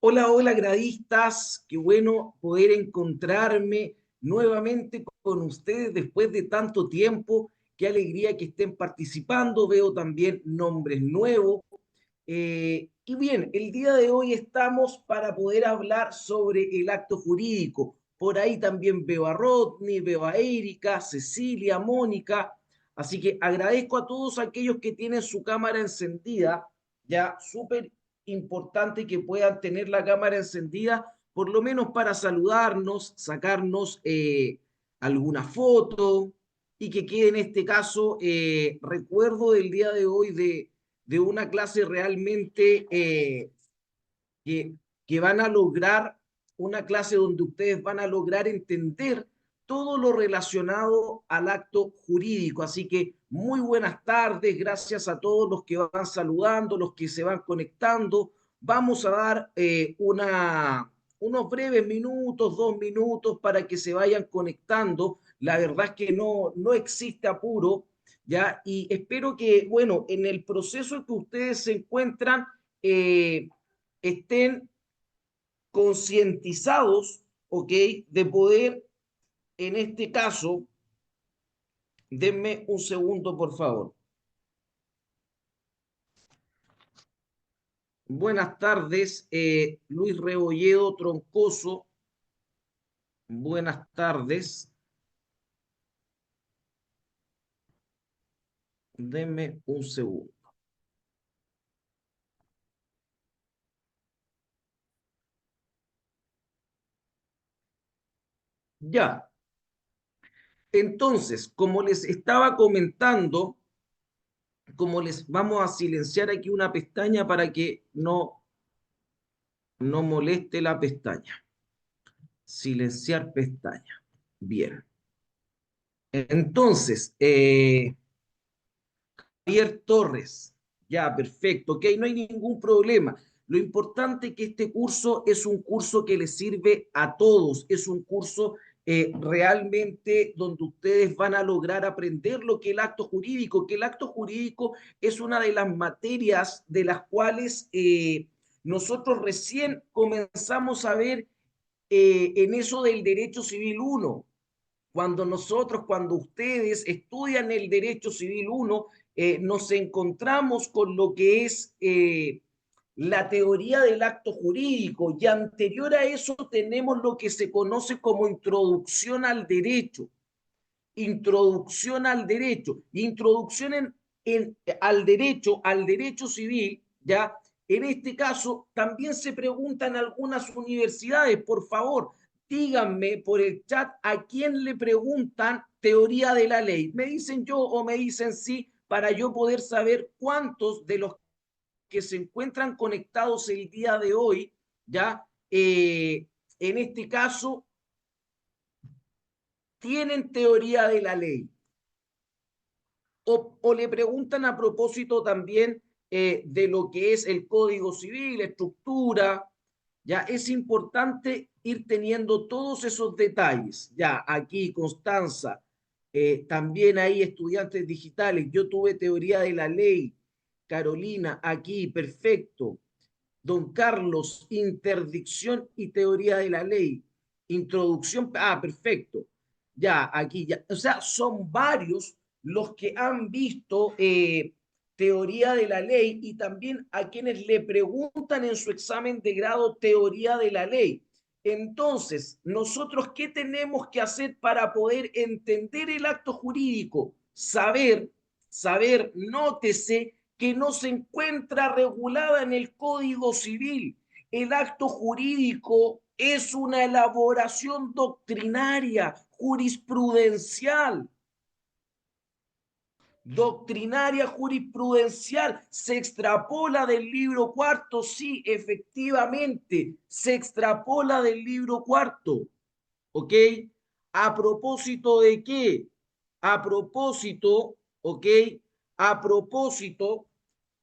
Hola, hola, gradistas. Qué bueno poder encontrarme nuevamente con ustedes después de tanto tiempo. Qué alegría que estén participando. Veo también nombres nuevos. Y bien, el día de hoy estamos para poder hablar sobre el acto jurídico. Por ahí también veo a Rodney, veo a Erika, Cecilia, Mónica. Así que agradezco a todos aquellos que tienen su cámara encendida. Ya, súper importante que puedan tener la cámara encendida, por lo menos para saludarnos, sacarnos alguna foto y que quede en este caso recuerdo del día de hoy de una clase realmente que, que van a lograr, una clase donde ustedes van a lograr entender todo lo relacionado al acto jurídico. Así que muy buenas tardes, gracias a todos los que van saludando, los que se van conectando. Vamos a dar unos breves minutos, 2 minutos para que se vayan conectando. La verdad es que no existe apuro, ¿ya? Y espero que, bueno, en el proceso que ustedes se encuentran, eh, estén concientizados, ¿ok? De poder, en este caso, denme un segundo, por favor. Buenas tardes, Luis Rebolledo Troncoso. Buenas tardes. Denme un segundo. Ya. Entonces, como les estaba comentando, como les vamos a silenciar aquí una pestaña para que no moleste la pestaña. Silenciar pestaña. Bien. Entonces, Javier Torres, ya, perfecto, ok, no hay ningún problema. Lo importante es que este curso es un curso que les sirve a todos, es un curso realmente donde ustedes van a lograr aprender lo que es el acto jurídico, que el acto jurídico es una de las materias de las cuales nosotros recién comenzamos a ver en eso del derecho civil uno. Cuando ustedes estudian el derecho civil uno, nos encontramos con lo que es la teoría del acto jurídico y anterior a eso tenemos lo que se conoce como introducción al derecho. Introducción al derecho, introducción al derecho civil, ¿ya? En este caso, también se preguntan algunas universidades, por favor, díganme por el chat a quién le preguntan teoría de la ley. ¿Me dicen yo o me dicen sí para yo poder saber cuántos de los que se encuentran conectados el día de hoy, ya? En este caso, tienen teoría de la ley. O le preguntan a propósito también de lo que es el Código Civil, estructura, ya es importante ir teniendo todos esos detalles. Ya aquí, Constanza, también hay estudiantes digitales, yo tuve teoría de la ley, Carolina, aquí, perfecto. Don Carlos, interdicción y teoría de la ley. Introducción, perfecto. Ya, aquí ya. O sea, son varios los que han visto teoría de la ley y también a quienes le preguntan en su examen de grado teoría de la ley. Entonces, nosotros, ¿qué tenemos que hacer para poder entender el acto jurídico? Nótese que no se encuentra regulada en el Código Civil. El acto jurídico es una elaboración doctrinaria, jurisprudencial. Doctrinaria jurisprudencial, se extrapola del libro cuarto, sí, efectivamente, se extrapola del libro cuarto, ¿ok? ¿A propósito de qué? A propósito, ¿ok? A propósito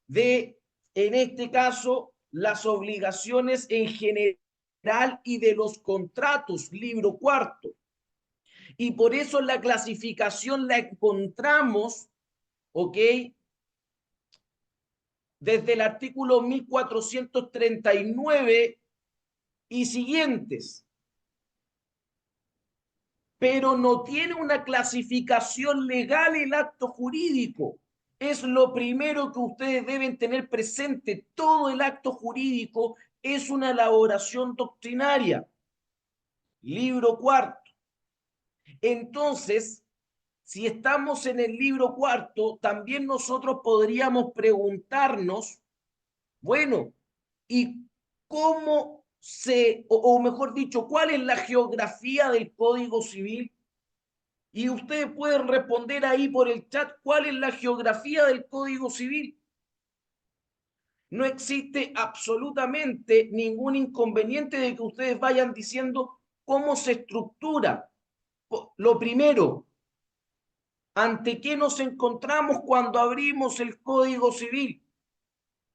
de, en este caso, las obligaciones en general y de los contratos, libro cuarto. Y por eso la clasificación la encontramos, ¿ok? Desde el artículo 1439 y siguientes, pero no tiene una clasificación legal el acto jurídico. Es lo primero que ustedes deben tener presente. Todo el acto jurídico es una elaboración doctrinaria. Libro cuarto. Entonces, si estamos en el libro cuarto, también nosotros podríamos preguntarnos, bueno, ¿y cómo o mejor dicho, cuál es la geografía del Código Civil? Y ustedes pueden responder ahí por el chat cuál es la geografía del Código Civil. No existe absolutamente ningún inconveniente de que ustedes vayan diciendo cómo se estructura. Lo primero, ¿ante qué nos encontramos cuando abrimos el Código Civil?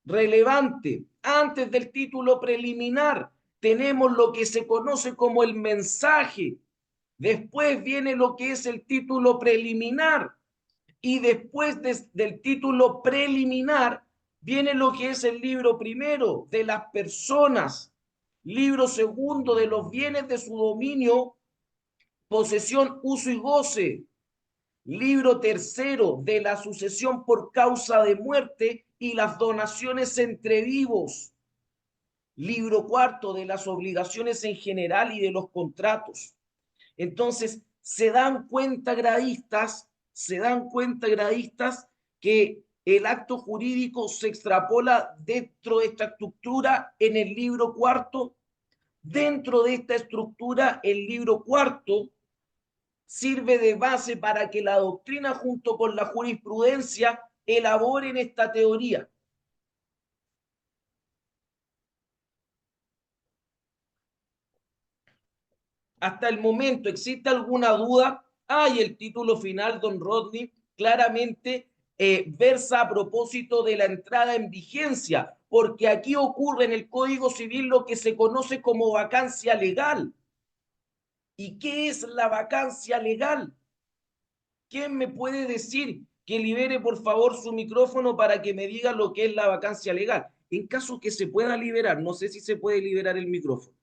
Relevante. Antes del título preliminar tenemos lo que se conoce como el mensaje. Después viene lo que es el título preliminar. Y después del título preliminar viene lo que es el libro primero de las personas, libro segundo de los bienes de su dominio, posesión, uso y goce, libro tercero de la sucesión por causa de muerte y las donaciones entre vivos, libro cuarto de las obligaciones en general y de los contratos. Entonces, se dan cuenta gradistas que el acto jurídico se extrapola dentro de esta estructura en el libro cuarto. Dentro de esta estructura, el libro cuarto sirve de base para que la doctrina junto con la jurisprudencia elaboren esta teoría. Hasta el momento, ¿existe alguna duda? Y el título final, don Rodney, claramente versa a propósito de la entrada en vigencia, porque aquí ocurre en el Código Civil lo que se conoce como vacancia legal. ¿Y qué es la vacancia legal? ¿Quién me puede decir que libere por favor su micrófono para que me diga lo que es la vacancia legal? En caso que se pueda liberar, no sé si se puede liberar el micrófono.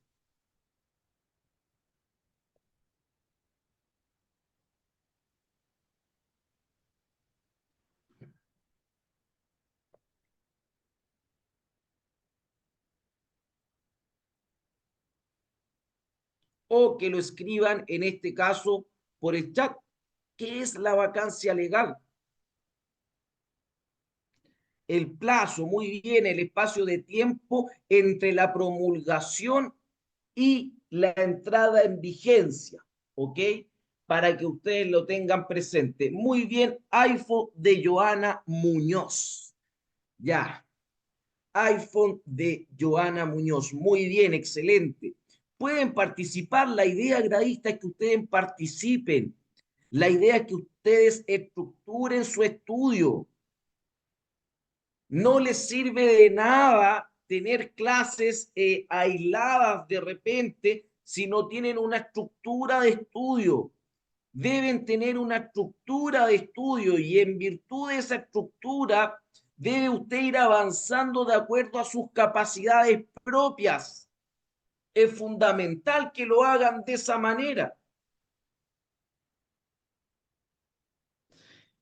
O que lo escriban en este caso por el chat. ¿Qué es la vacancia legal? El plazo, muy bien, el espacio de tiempo entre la promulgación y la entrada en vigencia, ¿ok? Para que ustedes lo tengan presente. Muy bien, iPhone de Joana Muñoz. Ya, iPhone de Joana Muñoz. Muy bien, excelente. Pueden participar. La idea, gradista, es que ustedes participen. La idea es que ustedes estructuren su estudio. No les sirve de nada tener clases aisladas de repente si no tienen una estructura de estudio. Deben tener una estructura de estudio y en virtud de esa estructura debe usted ir avanzando de acuerdo a sus capacidades propias. Es fundamental que lo hagan de esa manera.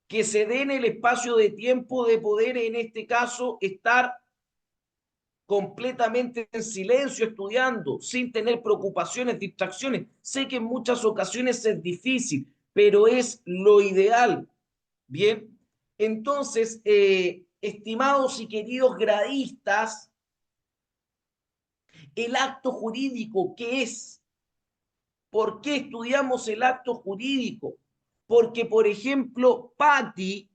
Que se den el espacio de tiempo de poder, en este caso, estar completamente en silencio estudiando, sin tener preocupaciones, distracciones. Sé que en muchas ocasiones es difícil, pero es lo ideal. Bien, entonces, estimados y queridos gradistas, el acto jurídico, ¿qué es? ¿Por qué estudiamos el acto jurídico? Porque, por ejemplo, Patty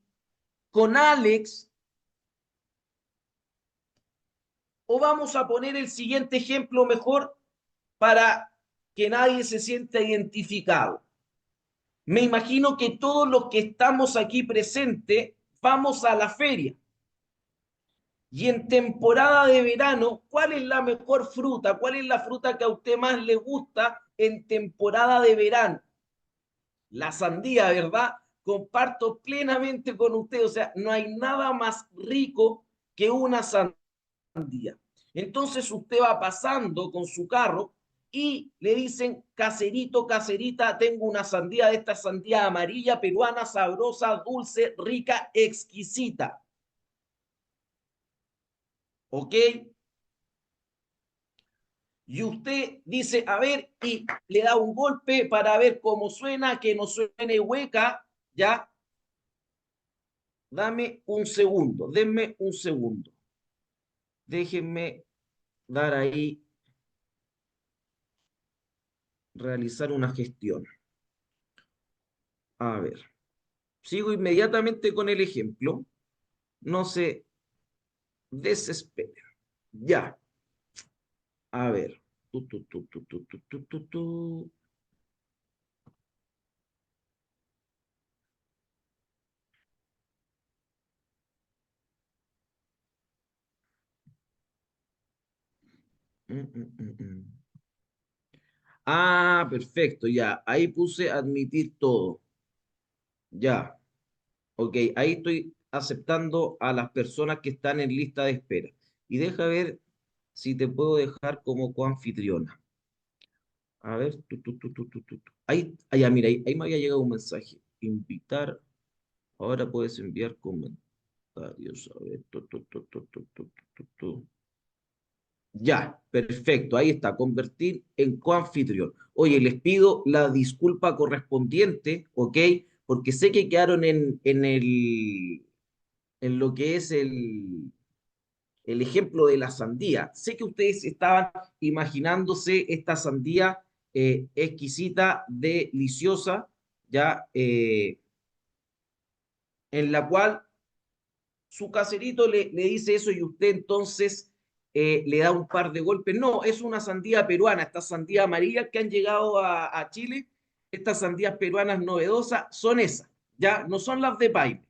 con Alex, o vamos a poner el siguiente ejemplo mejor para que nadie se sienta identificado. Me imagino que todos los que estamos aquí presentes vamos a la feria. Y en temporada de verano, ¿cuál es la mejor fruta? ¿Cuál es la fruta que a usted más le gusta en temporada de verano? La sandía, ¿verdad? Comparto plenamente con usted. O sea, no hay nada más rico que una sandía. Entonces usted va pasando con su carro y le dicen, caserito, caserita, tengo una sandía de esta sandía amarilla, peruana, sabrosa, dulce, rica, exquisita. ¿Ok? Y usted dice, a ver, y le da un golpe para ver cómo suena, que no suene hueca, ¿ya? Dame un segundo, denme un segundo. Déjenme dar ahí, realizar una gestión. A ver, sigo inmediatamente con el ejemplo. No se desesperen. Ya, a ver. Tu. Mm. Ah, perfecto, ya. Ahí puse admitir todo. Ya, ok. Ahí estoy aceptando a las personas que están en lista de espera. Y deja ver si te puedo dejar como coanfitriona. A ver, Ahí, ya, mira, ahí me había llegado un mensaje. Invitar. Ahora puedes enviar comentarios. A ver, Ya, perfecto, ahí está, convertir en coanfitrión. Oye, les pido la disculpa correspondiente, ¿ok? Porque sé que quedaron en lo que es el ejemplo de la sandía. Sé que ustedes estaban imaginándose esta sandía exquisita, deliciosa, ya, en la cual su caserito le dice eso y usted entonces le da un par de golpes. No, es una sandía peruana, estas sandías amarillas que han llegado a Chile, estas sandías peruanas novedosas son esas, ya no son las de Paine,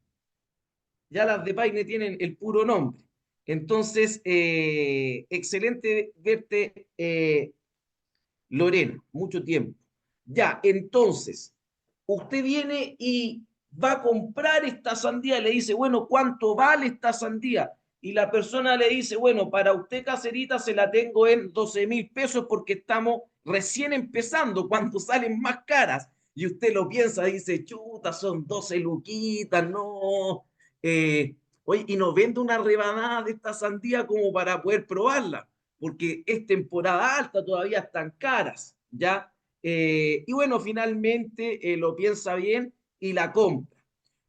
ya las de Paine tienen el puro nombre. Entonces, excelente verte, Lorena, mucho tiempo. Ya, entonces, usted viene y va a comprar esta sandía y le dice, bueno, ¿cuánto vale esta sandía? Y la persona le dice, bueno, para usted, caserita, se la tengo en 12.000 pesos porque estamos recién empezando, cuando salen más caras. Y usted lo piensa, dice, chuta, son 12 luquitas, no. Oye, y nos vende una rebanada de esta sandía como para poder probarla porque es temporada alta, todavía están caras, ¿ya? Y bueno, finalmente lo piensa bien y la compra.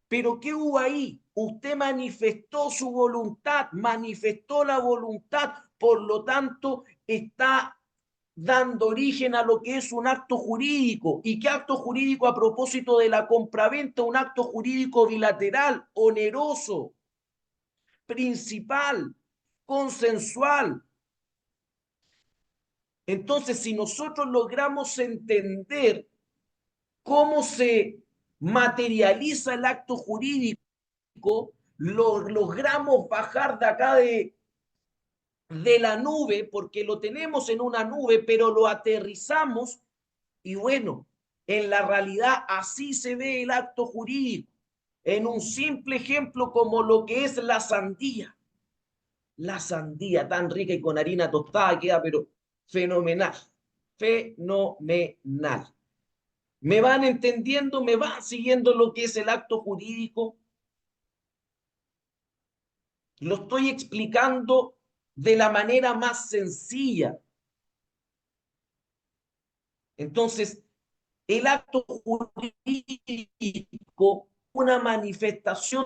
Pero ¿qué hubo ahí? Usted manifestó su voluntad, manifestó la voluntad, por lo tanto está dando origen a lo que es un acto jurídico. ¿Y qué acto jurídico a propósito de la compraventa? Un acto jurídico bilateral, oneroso, principal, consensual. Entonces, si nosotros logramos entender cómo se materializa el acto jurídico, lo logramos bajar de acá de la nube, porque lo tenemos en una nube, pero lo aterrizamos y bueno, en la realidad así se ve el acto jurídico, en un simple ejemplo como lo que es la sandía. La sandía tan rica y con harina tostada queda, pero fenomenal, fenomenal. ¿Me van entendiendo? ¿Me van siguiendo lo que es el acto jurídico? Lo estoy explicando de la manera más sencilla. Entonces, el acto jurídico, una manifestación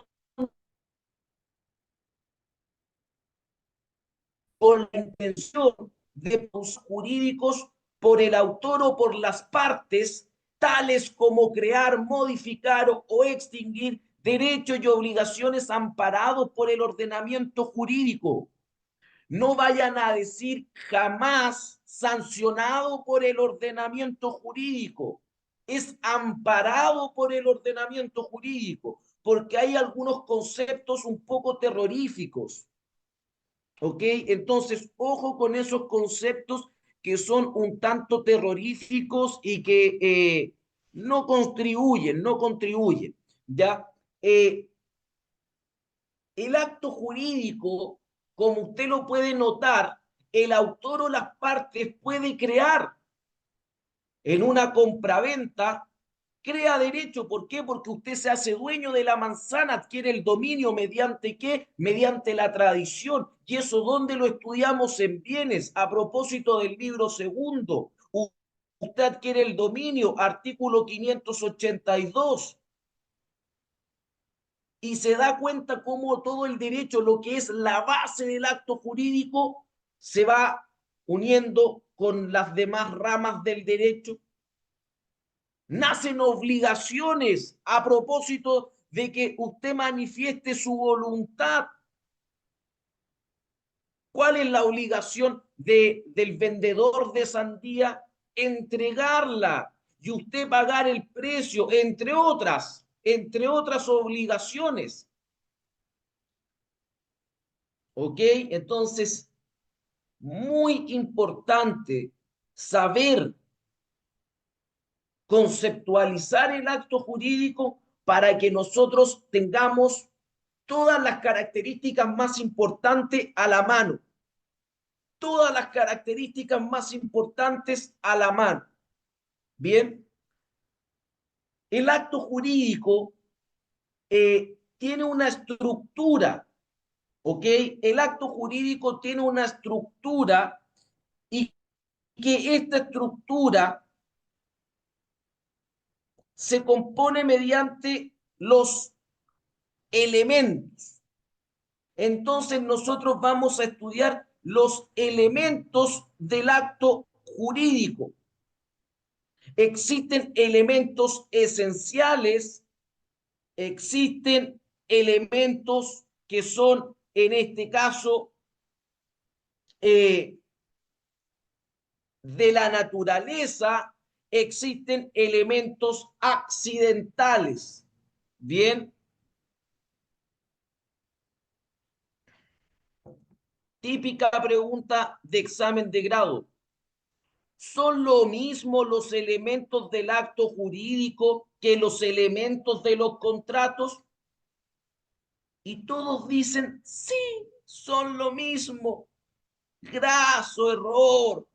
con la intención de los jurídicos por el autor o por las partes, tales como crear, modificar o extinguir derechos y obligaciones amparados por el ordenamiento jurídico. No vayan a decir jamás sancionado por el ordenamiento jurídico. Es amparado por el ordenamiento jurídico, porque hay algunos conceptos un poco terroríficos. ¿Ok? Entonces, ojo con esos conceptos que son un tanto terroríficos y que no contribuyen, ¿ya? Eh, el acto jurídico, como usted lo puede notar, el autor o las partes puede crear en una compraventa, crea derecho. ¿Por qué? Porque usted se hace dueño de la manzana, adquiere el dominio mediante qué? Mediante la tradición. ¿Y eso dónde lo estudiamos? En bienes. A propósito del libro segundo, usted adquiere el dominio, artículo 582, y se da cuenta cómo todo el derecho, lo que es la base del acto jurídico, se va uniendo con las demás ramas del derecho. Nacen obligaciones a propósito de que usted manifieste su voluntad. ¿Cuál es la obligación del vendedor de sandía? Entregarla y usted pagar el precio, entre otras obligaciones. ¿Ok? Entonces, muy importante saber conceptualizar el acto jurídico para que nosotros tengamos todas las características más importantes a la mano. Todas las características más importantes a la mano. Bien, el acto jurídico tiene una estructura, ¿ok? El acto jurídico tiene una estructura y que esta estructura se compone mediante los elementos. Entonces nosotros vamos a estudiar los elementos del acto jurídico. Existen elementos esenciales, existen elementos que son, en este caso, de la naturaleza, existen elementos accidentales. Bien, típica pregunta de examen de grado. ¿Son lo mismo los elementos del acto jurídico que los elementos de los contratos? Y todos dicen, sí, son lo mismo. Graso error.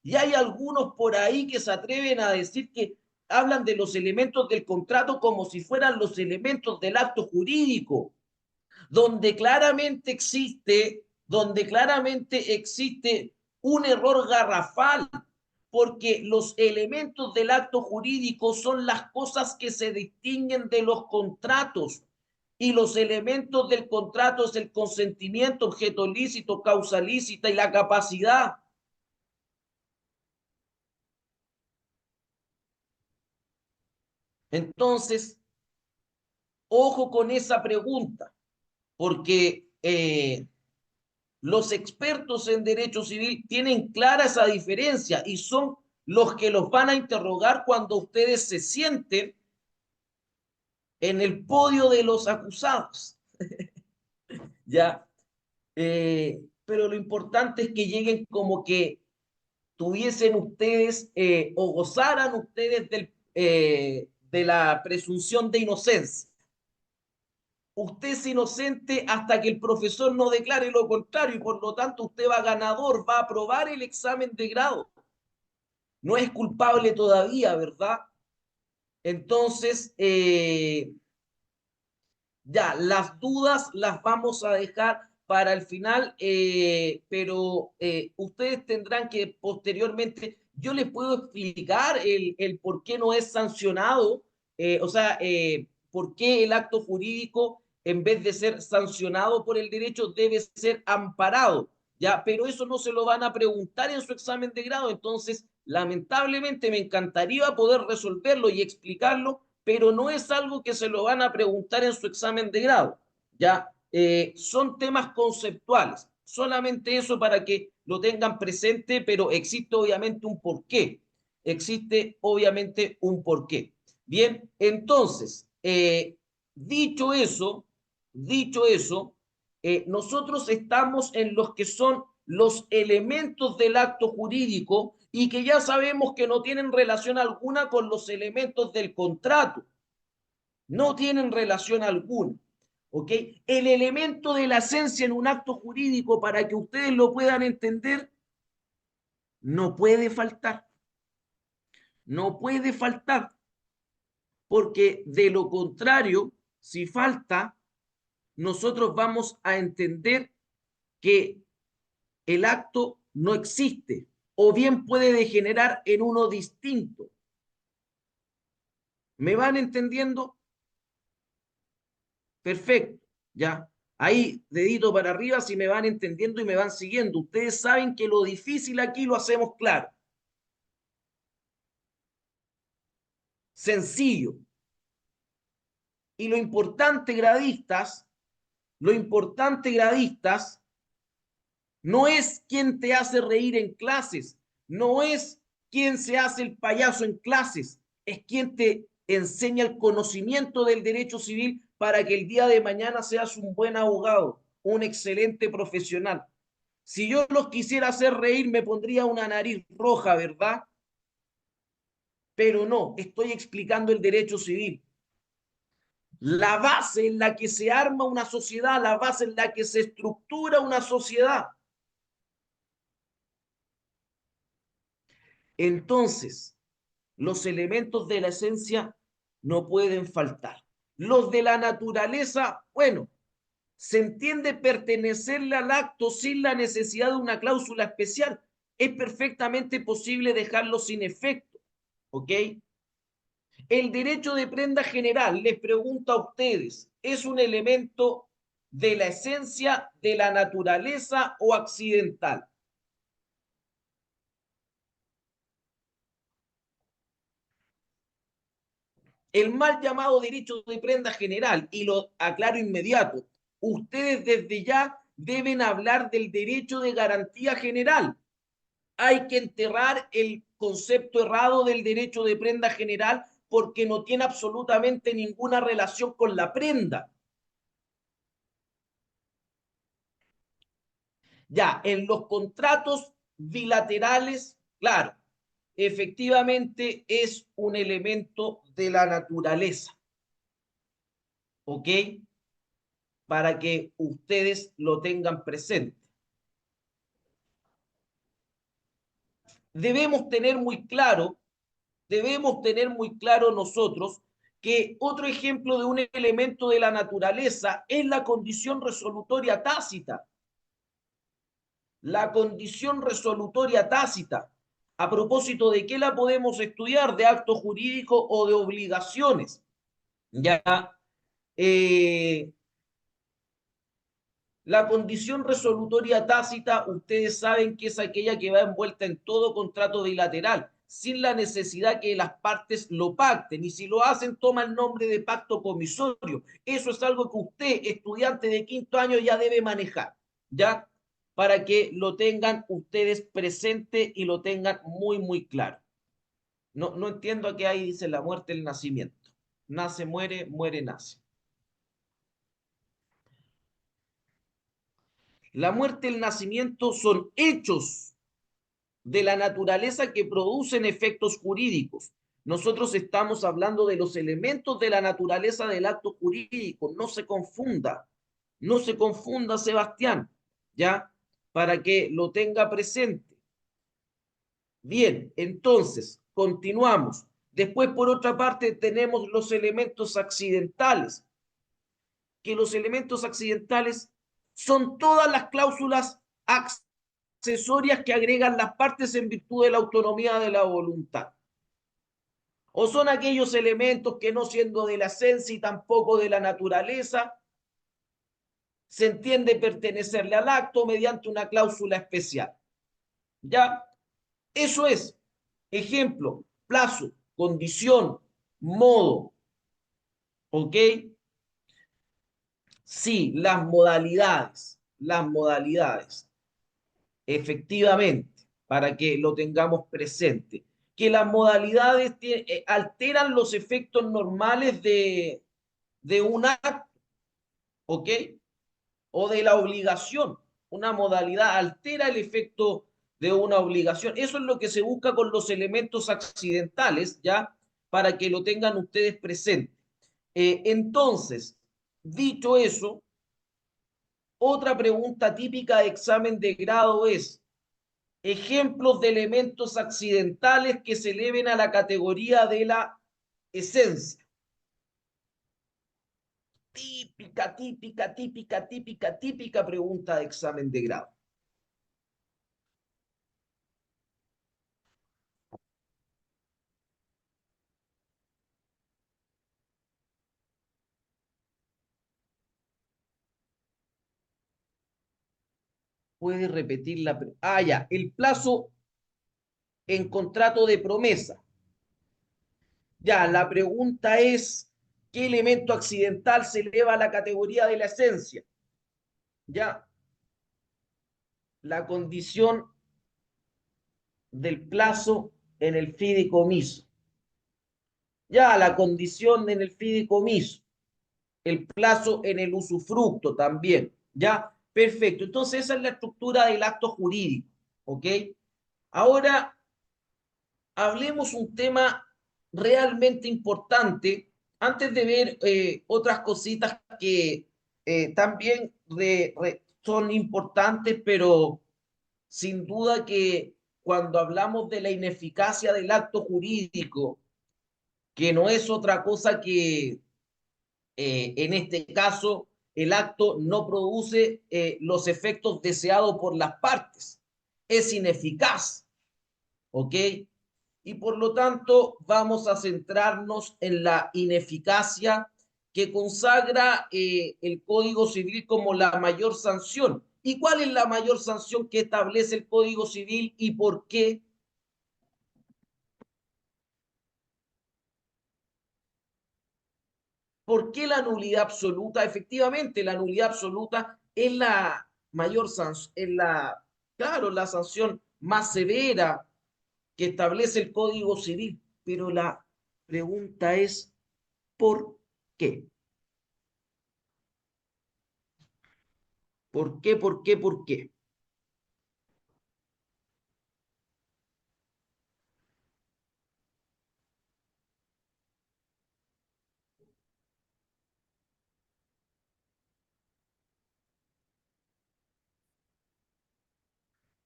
Y hay algunos por ahí que se atreven a decir que hablan de los elementos del contrato como si fueran los elementos del acto jurídico, donde claramente existe un error garrafal, porque los elementos del acto jurídico son las cosas que se distinguen de los contratos. Y los elementos del contrato es el consentimiento, objeto lícito, causa lícita y la capacidad. Entonces, ojo con esa pregunta, porque los expertos en derecho civil tienen clara esa diferencia y son los que los van a interrogar cuando ustedes se sienten en el podio de los acusados. ¿Ya? Pero lo importante es que lleguen como que tuviesen ustedes o gozaran ustedes de la presunción de inocencia. Usted es inocente hasta que el profesor no declare lo contrario y por lo tanto usted va ganador, va a aprobar el examen de grado. No es culpable todavía, ¿verdad? Entonces, ya, las dudas las vamos a dejar para el final, pero ustedes tendrán que posteriormente, yo les puedo explicar el por qué no es sancionado, por qué el acto jurídico, en vez de ser sancionado por el derecho, debe ser amparado, ¿ya? Pero eso no se lo van a preguntar en su examen de grado, entonces, lamentablemente, me encantaría poder resolverlo y explicarlo, pero no es algo que se lo van a preguntar en su examen de grado, ¿ya? Son temas conceptuales, solamente eso para que lo tengan presente, pero existe obviamente un porqué, existe obviamente un porqué. Bien, entonces, dicho eso, nosotros estamos en los que son los elementos del acto jurídico y que ya sabemos que no tienen relación alguna con los elementos del contrato. No tienen relación alguna. ¿ok? El elemento de la esencia en un acto jurídico, para que ustedes lo puedan entender, no puede faltar. No puede faltar, porque de lo contrario, si falta, nosotros vamos a entender que el acto no existe o bien puede degenerar en uno distinto. ¿Me van entendiendo? Perfecto, ya. Ahí, dedito para arriba, si me van entendiendo y me van siguiendo. Ustedes saben que lo difícil aquí lo hacemos claro. Sencillo. Y lo importante, gradistas, no es quién te hace reír en clases, no es quién se hace el payaso en clases, es quien te enseña el conocimiento del derecho civil para que el día de mañana seas un buen abogado, un excelente profesional. Si yo los quisiera hacer reír, me pondría una nariz roja, ¿verdad? Pero no, estoy explicando el derecho civil. La base en la que se arma una sociedad, la base en la que se estructura una sociedad. Entonces, los elementos de la esencia no pueden faltar. Los de la naturaleza, bueno, se entiende pertenecerle al acto sin la necesidad de una cláusula especial. Es perfectamente posible dejarlo sin efecto, ¿ok? El derecho de prenda general, les pregunto a ustedes, ¿es un elemento de la esencia, de la naturaleza o accidental? El mal llamado derecho de prenda general, y lo aclaro inmediato, ustedes desde ya deben hablar del derecho de garantía general. Hay que enterrar el concepto errado del derecho de prenda general porque no tiene absolutamente ninguna relación con la prenda. Ya, en los contratos bilaterales, claro, efectivamente es un elemento de la naturaleza, ¿ok? Para que ustedes lo tengan presente. Debemos tener muy claro, debemos tener muy claro nosotros que otro ejemplo de un elemento de la naturaleza es la condición resolutoria tácita. La condición resolutoria tácita. ¿A propósito de qué la podemos estudiar? ¿De acto jurídico o de obligaciones? Ya, eh, la condición resolutoria tácita, ustedes saben que es aquella que va envuelta en todo contrato bilateral, sin la necesidad que las partes lo pacten, y si lo hacen, toma el nombre de pacto comisorio. Eso es algo que usted, estudiante de quinto año, ya debe manejar, ¿ya? Para que lo tengan ustedes presente y lo tengan muy, muy claro. No, no entiendo a qué ahí dice la muerte, el nacimiento. Nace, muere, muere, nace. La muerte y el nacimiento son hechos de la naturaleza que producen efectos jurídicos. Nosotros estamos hablando de los elementos de la naturaleza del acto jurídico. No se confunda, no se confunda, Sebastián, ¿ya? Para que lo tenga presente. Bien, entonces, continuamos. Después, por otra parte, tenemos los elementos accidentales, que los elementos accidentales son todas las cláusulas accesorias que agregan las partes en virtud de la autonomía de la voluntad. O son aquellos elementos que no siendo de la esencia y tampoco de la naturaleza, se entiende pertenecerle al acto mediante una cláusula especial. ¿Ya? Eso es, ejemplo, plazo, condición, modo, ¿ok? Sí, las modalidades. Efectivamente, para que lo tengamos presente, que las modalidades alteran los efectos normales de un acto, ¿ok? O de la obligación. Una modalidad altera el efecto de una obligación. Eso es lo que se busca con los elementos accidentales, ¿ya? Para que lo tengan ustedes presente. Entonces, Dicho eso, otra pregunta típica de examen de grado es ejemplos de elementos accidentales que se eleven a la categoría de la esencia. Típica, típica, típica, típica, típica pregunta de examen de grado. Puede repetir la... Ah, ya, el plazo en contrato de promesa. Ya, la pregunta es, ¿qué elemento accidental se eleva a la categoría de la esencia? Ya, la condición del plazo en el fideicomiso. Ya, la condición en el fideicomiso. El plazo en el usufructo también. Ya, perfecto. Entonces, esa es la estructura del acto jurídico. ¿Ok? Ahora, hablemos un tema realmente importante antes de ver otras cositas que también son importantes, pero sin duda que cuando hablamos de la ineficacia del acto jurídico, que no es otra cosa que en este caso el acto no produce los efectos deseados por las partes, es ineficaz, ¿ok? Y por lo tanto vamos a centrarnos en la ineficacia que consagra el Código Civil como la mayor sanción. ¿Y cuál es la mayor sanción que establece el Código Civil y por qué? ¿Por qué la nulidad absoluta? Efectivamente, la nulidad absoluta es la mayor sanción, es la, claro, la sanción más severa que establece el Código Civil. Pero la pregunta es, ¿por qué? ¿Por qué? ¿Por qué? ¿Por qué?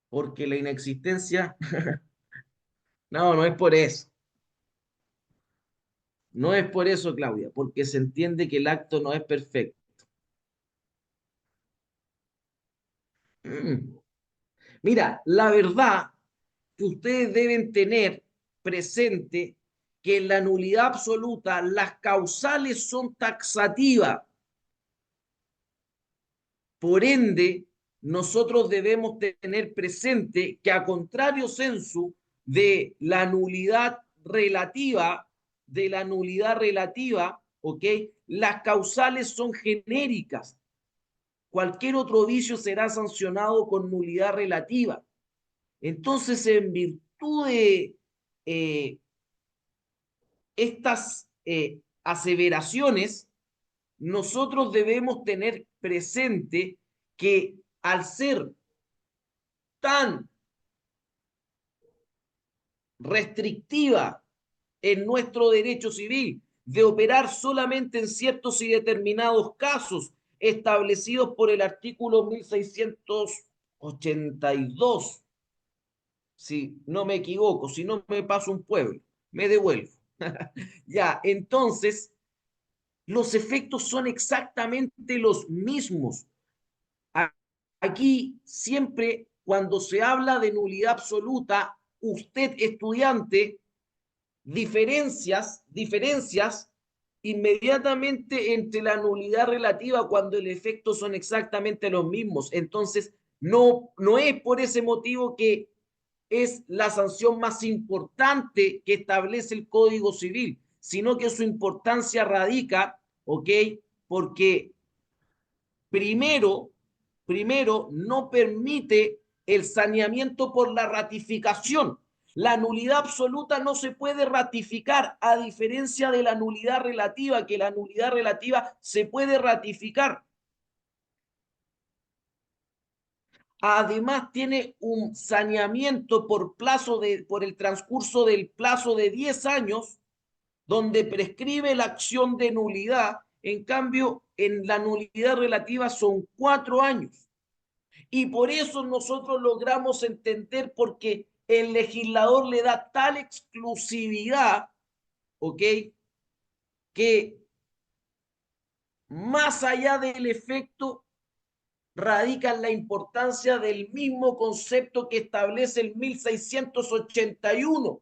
Porque la inexistencia, no, no es por eso. No es por eso, Claudia, porque se entiende que el acto no es perfecto. Mm. Mira, la verdad que ustedes deben tener presente que en la nulidad absoluta las causales son taxativas. Por ende, nosotros debemos tener presente que a contrario sensu de la nulidad relativa, ¿ok? Las causales son genéricas. Cualquier otro vicio será sancionado con nulidad relativa. Entonces, en virtud de estas aseveraciones, nosotros debemos tener presente que al ser tan restrictiva en nuestro derecho civil de operar solamente en ciertos y determinados casos establecidos por el artículo 1682, si no me equivoco, si no me paso un pueblo, me devuelvo. Ya, entonces, los efectos son exactamente los mismos. Aquí siempre cuando se habla de nulidad absoluta, usted estudiante diferencias inmediatamente entre la nulidad relativa cuando el efecto son exactamente los mismos. Entonces, no es por ese motivo que es la sanción más importante que establece el Código Civil, sino que su importancia radica, ¿ok? Porque primero, primero no permite el saneamiento por la ratificación. La nulidad absoluta no se puede ratificar, a diferencia de la nulidad relativa, que la nulidad relativa se puede ratificar. Además, tiene un saneamiento por el transcurso del plazo de 10 años, donde prescribe la acción de nulidad. En cambio, en la nulidad relativa son 4 años. Y por eso nosotros logramos entender porque el legislador le da tal exclusividad, ¿ok? Que más allá del efecto radica en la importancia del mismo concepto que establece el 1681.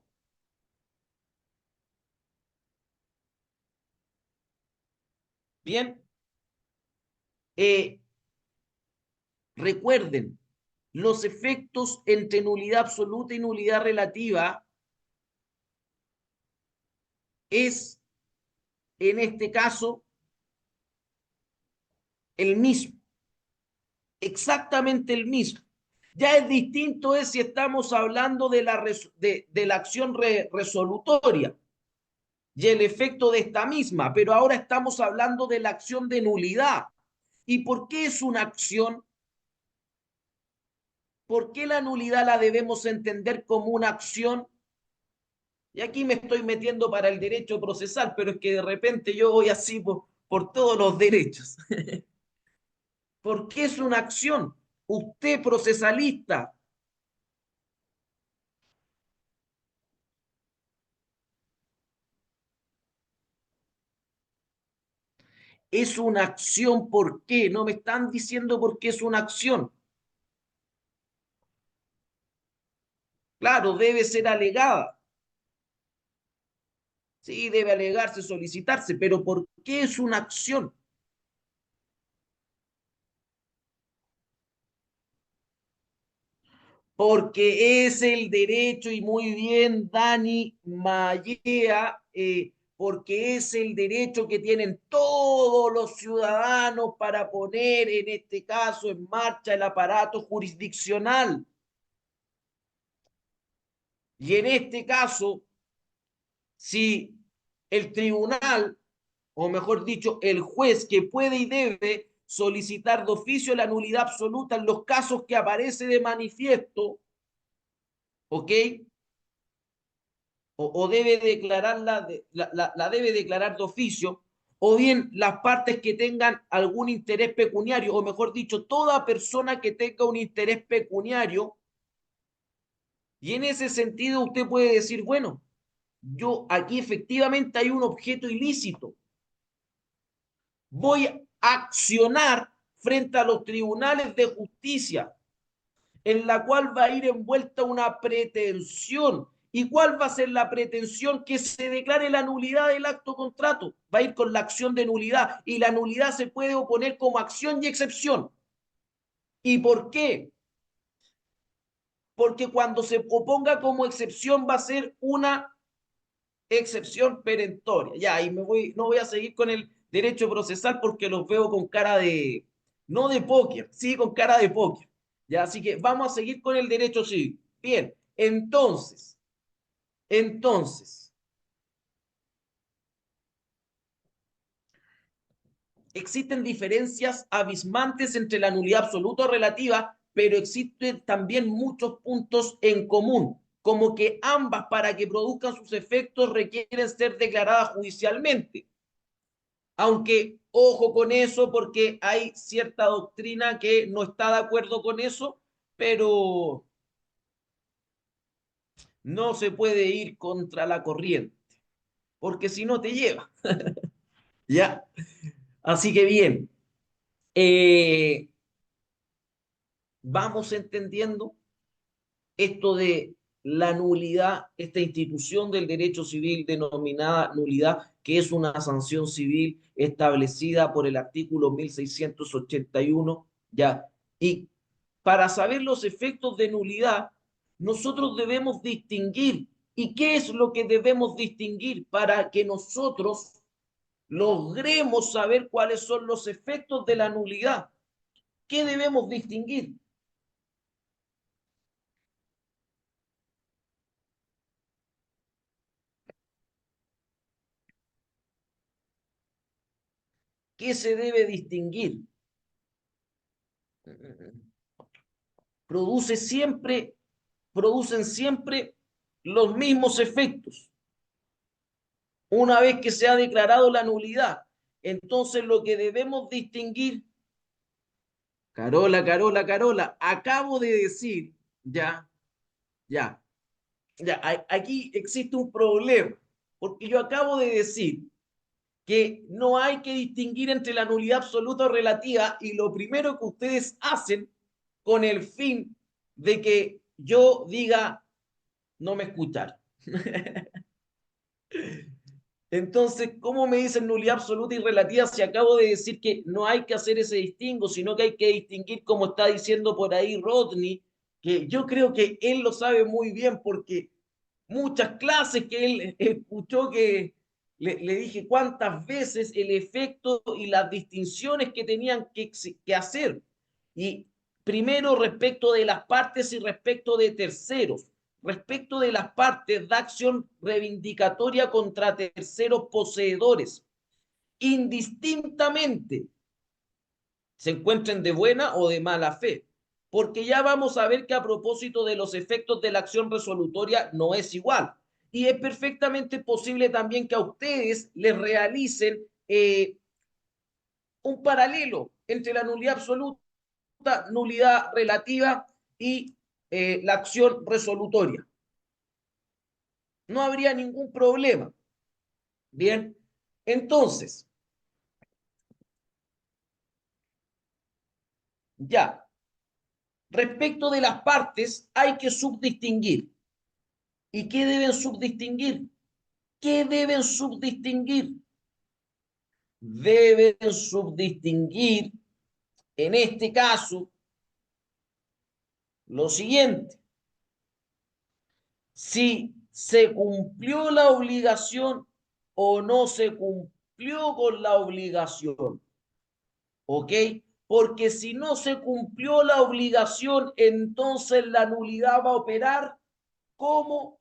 Bien, eh, recuerden, los efectos entre nulidad absoluta y nulidad relativa es, en este caso, el mismo, exactamente el mismo. Ya es distinto es si estamos hablando de la acción resolutoria y el efecto de esta misma, pero ahora estamos hablando de la acción de nulidad. ¿Y por qué es una acción? ¿Por qué la nulidad la debemos entender como una acción? Y aquí me estoy metiendo para el derecho procesal, pero es que de repente yo voy así por todos los derechos. ¿Por qué es una acción? Usted procesalista, es una acción, ¿por qué? No me están diciendo por qué es una acción. Claro, debe ser alegada. Sí, debe alegarse, solicitarse, pero ¿por qué es una acción? Porque es el derecho, y muy bien, Dani Mallea, porque es el derecho que tienen todos los ciudadanos para poner, en este caso, en marcha el aparato jurisdiccional. Y en este caso, si el tribunal, o mejor dicho, el juez que puede y debe solicitar de oficio la nulidad absoluta en los casos que aparece de manifiesto, ¿ok? O debe declararla, la debe declarar de oficio, o bien las partes que tengan algún interés pecuniario, o mejor dicho, toda persona que tenga un interés pecuniario, y en ese sentido usted puede decir, bueno, yo aquí efectivamente hay un objeto ilícito, voy a accionar frente a los tribunales de justicia, en la cual va a ir envuelta una pretensión. ¿Y cuál va a ser la pretensión? Que se declare la nulidad del acto contrato. Va a ir con la acción de nulidad y la nulidad se puede oponer como acción y excepción. ¿Y por qué? Porque cuando se oponga como excepción va a ser una excepción perentoria. Ya, y no voy a seguir con el derecho procesal porque los veo con cara de, no de póker, sí, con cara de póker. Ya, así que vamos a seguir con el derecho civil. Bien, entonces, existen diferencias abismantes entre la nulidad absoluta o relativa, pero existen también muchos puntos en común, como que ambas para que produzcan sus efectos requieren ser declaradas judicialmente. Aunque ojo con eso porque hay cierta doctrina que no está de acuerdo con eso, pero no se puede ir contra la corriente, porque si no te lleva. ¿Ya? Así que bien, eh, vamos entendiendo esto de la nulidad, esta institución del derecho civil denominada nulidad, que es una sanción civil establecida por el artículo 1681, ya. Y para saber los efectos de nulidad, nosotros debemos distinguir. ¿Y qué es lo que debemos distinguir para que nosotros logremos saber cuáles son los efectos de la nulidad? ¿Qué debemos distinguir? ¿Qué se debe distinguir? Produce siempre, producen siempre los mismos efectos una vez que se ha declarado la nulidad. Entonces lo que debemos distinguir, Carola, Carola, Carola, acabo de decir, ya, ya, ya, aquí existe un problema, porque yo acabo de decir que no hay que distinguir entre la nulidad absoluta o relativa y lo primero que ustedes hacen con el fin de que yo diga no me escuchar. Entonces, ¿cómo me dicen nulidad absoluta y relativa si acabo de decir que no hay que hacer ese distingo, sino que hay que distinguir, como está diciendo por ahí Rodney, que yo creo que él lo sabe muy bien porque muchas clases que él escuchó que le dije cuántas veces el efecto y las distinciones que tenían que hacer. Y primero respecto de las partes y respecto de terceros. Respecto de las partes, da acción reivindicatoria contra terceros poseedores, indistintamente se encuentren de buena o de mala fe. Porque ya vamos a ver que a propósito de los efectos de la acción resolutoria no es igual. Y es perfectamente posible también que a ustedes les realicen un paralelo entre la nulidad absoluta, nulidad relativa y la acción resolutoria. No habría ningún problema. Bien, entonces, ya, respecto de las partes hay que subdistinguir. ¿Y qué deben subdistinguir? ¿Qué deben subdistinguir? Deben subdistinguir, en este caso, lo siguiente. Si se cumplió la obligación o no se cumplió con la obligación. ¿Ok? Porque si no se cumplió la obligación, entonces la nulidad va a operar como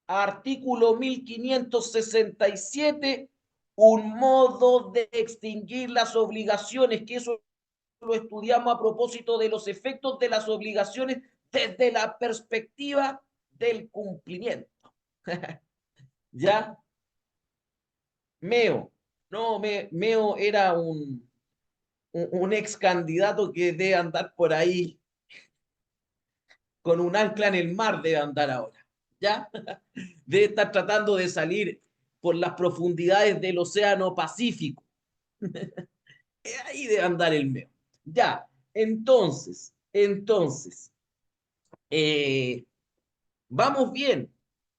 artículo 1567, un modo de extinguir las obligaciones, que eso lo estudiamos a propósito de los efectos de las obligaciones desde la perspectiva del cumplimiento. ¿Ya? Meo. No, Meo era un ex candidato que debe andar por ahí con un ancla en el mar, debe andar ahora. ¿Ya? Debe estar tratando de salir por las profundidades del Océano Pacífico. Ahí debe andar el Meo. Ya, entonces, eh, vamos bien,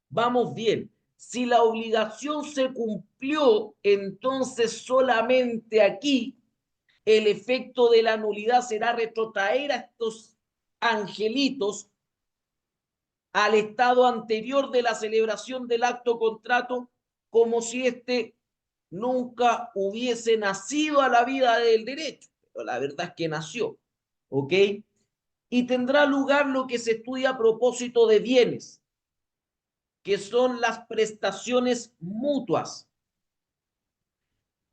vamos bien. Si la obligación se cumplió, entonces solamente aquí el efecto de la nulidad será retrotraer a estos angelitos al estado anterior de la celebración del acto contrato, como si éste nunca hubiese nacido a la vida del derecho. Pero la verdad es que nació, ¿ok? Y tendrá lugar lo que se estudia a propósito de bienes, que son las prestaciones mutuas.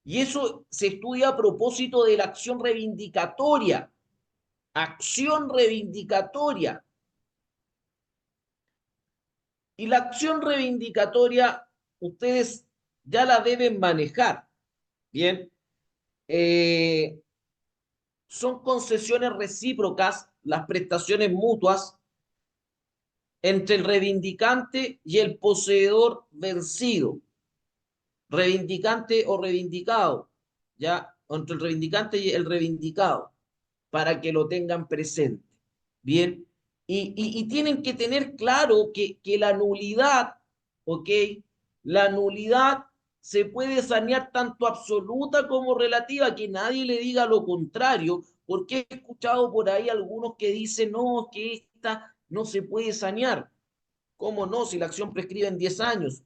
Y eso se estudia a propósito de la acción reivindicatoria. Acción reivindicatoria. Y la acción reivindicatoria, ustedes ya la deben manejar. Bien. Eh, Son concesiones recíprocas, las prestaciones mutuas entre el reivindicante y el poseedor vencido. Reivindicante o reivindicado, ¿ya? Entre el reivindicante y el reivindicado, para que lo tengan presente. Bien, y tienen que tener claro que la nulidad, ¿ok? La nulidad se puede sanear tanto absoluta como relativa, que nadie le diga lo contrario, porque he escuchado por ahí algunos que dicen, no, que esta no se puede sanear. ¿Cómo no? Si la acción prescribe en 10 años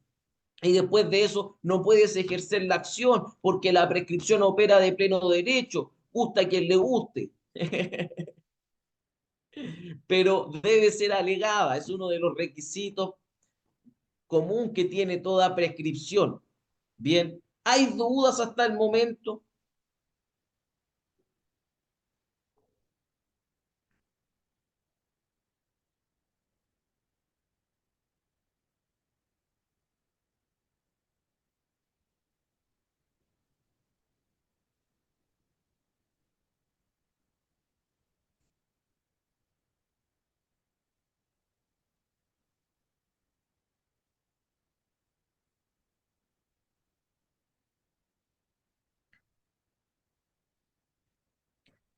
y después de eso no puedes ejercer la acción porque la prescripción opera de pleno derecho, gusta a quien le guste, pero debe ser alegada, es uno de los requisitos común que tiene toda prescripción. Bien, ¿hay dudas hasta el momento?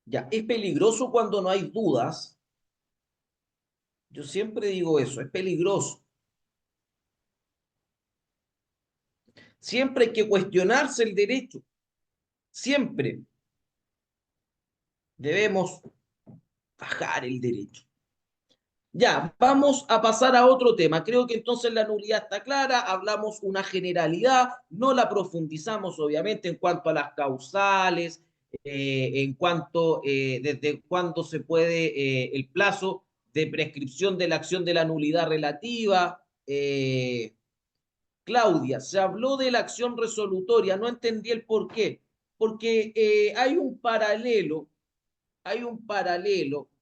Ya, es peligroso cuando no hay dudas. Yo siempre digo eso, es peligroso. Siempre hay que cuestionarse el derecho. Siempre debemos bajar el derecho. Ya, vamos a pasar a otro tema. Creo que entonces la nulidad está clara, hablamos una generalidad, no la profundizamos obviamente en cuanto a las causales, en cuanto desde cuándo se puede el plazo de prescripción de la acción de la nulidad relativa. Claudia, se habló de la acción resolutoria, no entendí el por qué, porque hay un paralelo,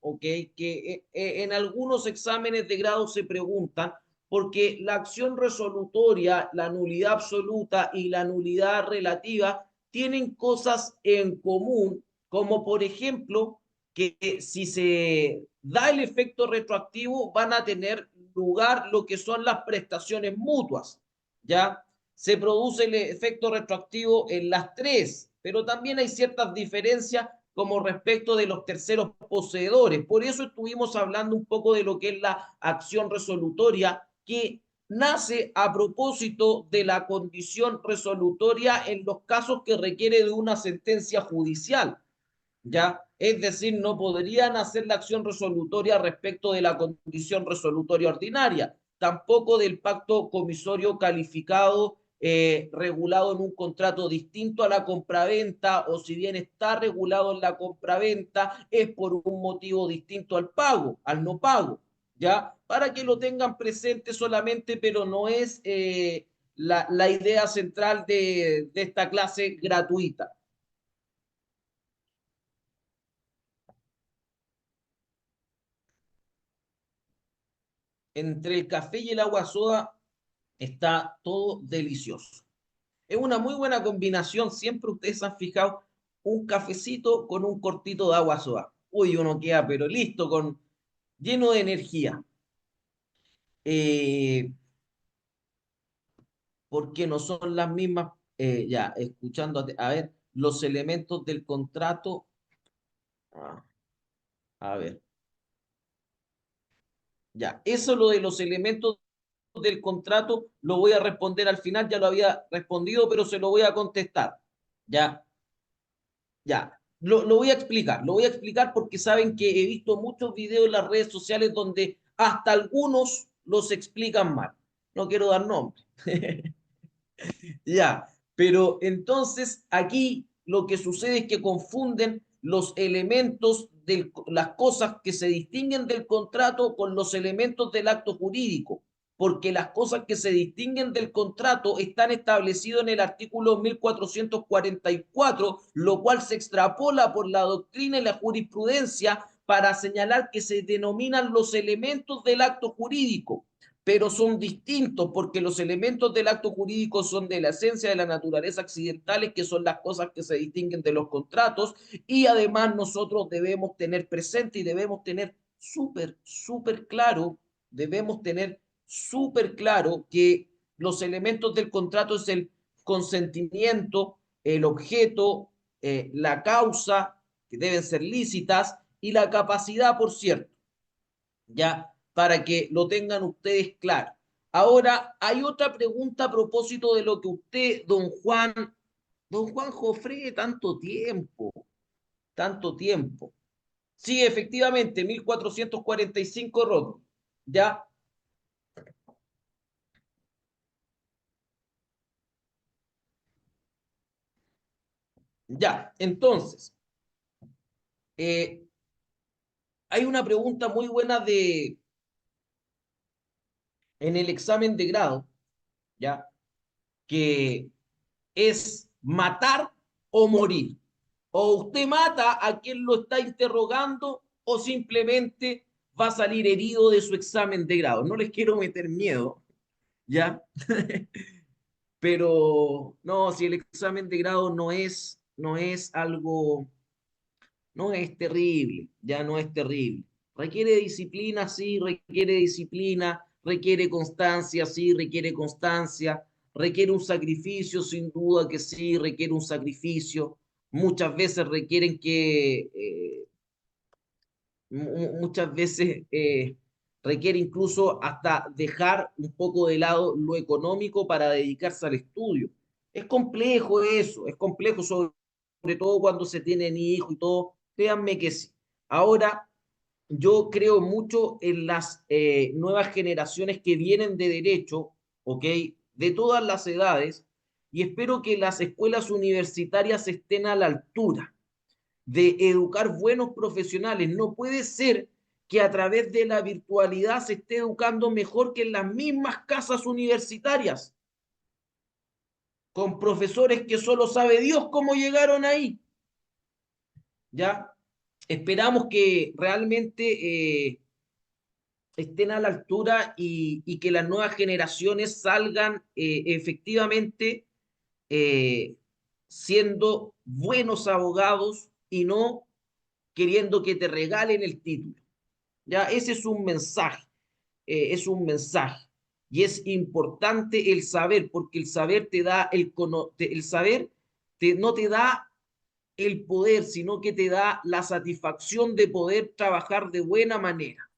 ¿ok? Que en algunos exámenes de grado se preguntan, porque la acción resolutoria, la nulidad absoluta y la nulidad relativa tienen cosas en común, como por ejemplo, que si se da el efecto retroactivo, van a tener lugar lo que son las prestaciones mutuas, ¿ya? Se produce el efecto retroactivo en las tres, pero también hay ciertas diferencias como respecto de los terceros poseedores. Por eso estuvimos hablando un poco de lo que es la acción resolutoria, que nace a propósito de la condición resolutoria en los casos que requiere de una sentencia judicial, ¿ya? Es decir, no podrían hacer la acción resolutoria respecto de la condición resolutoria ordinaria, tampoco del pacto comisorio calificado regulado en un contrato distinto a la compraventa, o si bien está regulado en la compraventa, es por un motivo distinto al pago, al no pago, ¿ya? Para que lo tengan presente solamente, pero no es la idea central de esta clase gratuita. Entre el café y el agua soda está todo delicioso. Es una muy buena combinación. Siempre ustedes se han fijado un cafecito con un cortito de agua soda. Uy, uno queda pero listo, lleno de energía. Eh, porque no son las mismas, ya, escuchando, a ver, los elementos del contrato. Ah, a ver, ya, eso lo de los elementos del contrato lo voy a responder al final, ya lo había respondido, pero se lo voy a contestar. Ya, ya. Lo voy a explicar porque saben que he visto muchos videos en las redes sociales donde hasta algunos los explican mal. No quiero dar nombres. Ya, pero entonces aquí lo que sucede es que confunden los elementos de las cosas que se distinguen del contrato con los elementos del acto jurídico, porque las cosas que se distinguen del contrato están establecidas en el artículo 1444, lo cual se extrapola por la doctrina y la jurisprudencia para señalar que se denominan los elementos del acto jurídico, pero son distintos porque los elementos del acto jurídico son de la esencia de la naturaleza accidentales, que son las cosas que se distinguen de los contratos, y además nosotros debemos tener presente y debemos tener súper claro, debemos tener súper claro que los elementos del contrato es el consentimiento, el objeto, la causa, que deben ser lícitas, y la capacidad, por cierto, ya para que lo tengan ustedes claro. Ahora, hay otra pregunta a propósito de lo que usted, don Juan Jofré, tanto tiempo. Sí, efectivamente, 1445 rotos. Ya, ya. Entonces, eh, hay una pregunta muy buena en el examen de grado, ya, que es matar o morir. O usted mata a quien lo está interrogando o simplemente va a salir herido de su examen de grado. No les quiero meter miedo, ¿ya? Pero no, si el examen de grado no es algo, no es terrible, ya no es terrible. Requiere disciplina, sí, requiere disciplina, requiere constancia, sí, requiere constancia, requiere un sacrificio, sin duda que sí, requiere un sacrificio. muchas veces requieren que, muchas veces requiere incluso hasta dejar un poco de lado lo económico para dedicarse al estudio. Es complejo eso, es complejo sobre todo cuando se tienen hijos y todo. Créanme que sí. Ahora, yo creo mucho en las nuevas generaciones que vienen de derecho, ¿ok? De todas las edades, y espero que las escuelas universitarias estén a la altura de educar buenos profesionales. No puede ser que a través de la virtualidad se esté educando mejor que en las mismas casas universitarias, con profesores que solo sabe Dios cómo llegaron ahí. ¿Ya? Esperamos que realmente estén a la altura y que las nuevas generaciones salgan efectivamente eh, siendo buenos abogados y no queriendo que te regalen el título. Ya, ese es un mensaje. Y es importante el saber, porque el saber te da el saber no te da el poder, sino que te da la satisfacción de poder trabajar de buena manera,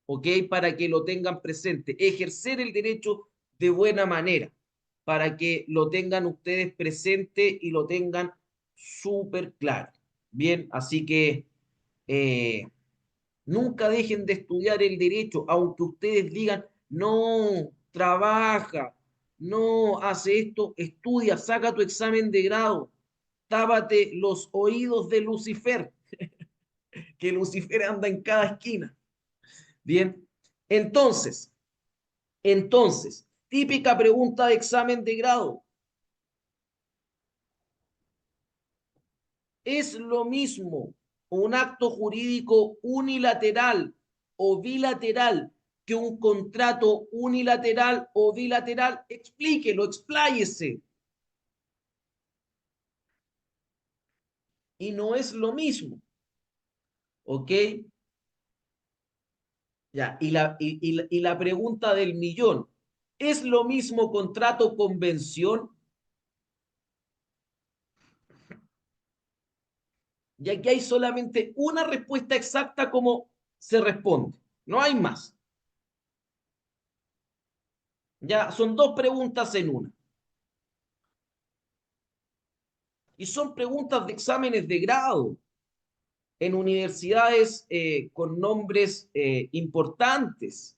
¿ok? Para que lo tengan presente, ejercer el derecho de buena manera, para que lo tengan ustedes presente y lo tengan súper claro. Bien, así que eh, nunca dejen de estudiar el derecho, aunque ustedes digan, no, trabaja, no hace esto, estudia, saca tu examen de grado, tápate los oídos de Lucifer, que Lucifer anda en cada esquina. Bien, entonces, típica pregunta de examen de grado. ¿Es lo mismo un acto jurídico unilateral o bilateral que un contrato unilateral o bilateral? Explíquelo, expláyese. Y no es lo mismo, ¿ok? Ya, y la pregunta del millón, ¿es lo mismo contrato convención? Y aquí hay solamente una respuesta exacta como se responde, no hay más. Ya, son dos preguntas en una. Y son preguntas de exámenes de grado en universidades con nombres importantes.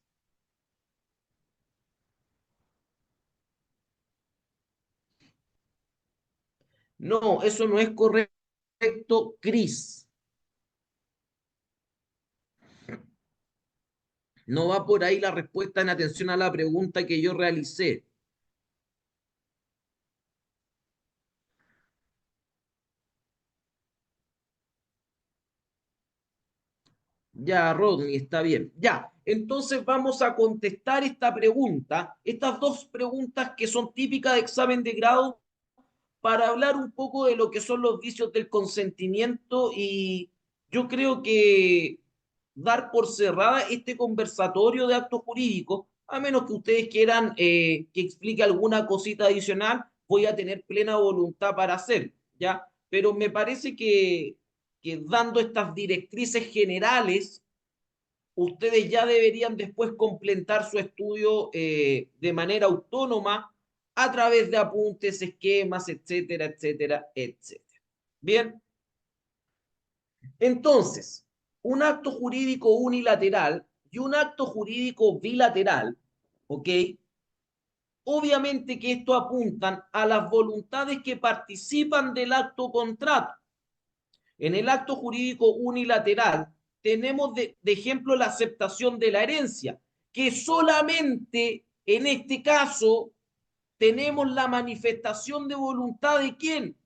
No, eso no es correcto, Cris. No va por ahí la respuesta en atención a la pregunta que yo realicé. Ya, Rodney, está bien. Ya, entonces vamos a contestar esta pregunta, estas dos preguntas que son típicas de examen de grado, para hablar un poco de lo que son los vicios del consentimiento y yo creo que dar por cerrada este conversatorio de actos jurídicos, a menos que ustedes quieran que explique alguna cosita adicional, voy a tener plena voluntad para hacer, ¿ya? Pero me parece que dando estas directrices generales, ustedes ya deberían después completar su estudio de manera autónoma a través de apuntes, esquemas, etcétera, etcétera, etcétera. Bien, entonces, un acto jurídico unilateral y un acto jurídico bilateral, ¿ok? Obviamente que esto apuntan a las voluntades que participan del acto contrato. En el acto jurídico unilateral tenemos de ejemplo la aceptación de la herencia, que solamente en este caso tenemos la manifestación de voluntad de quién?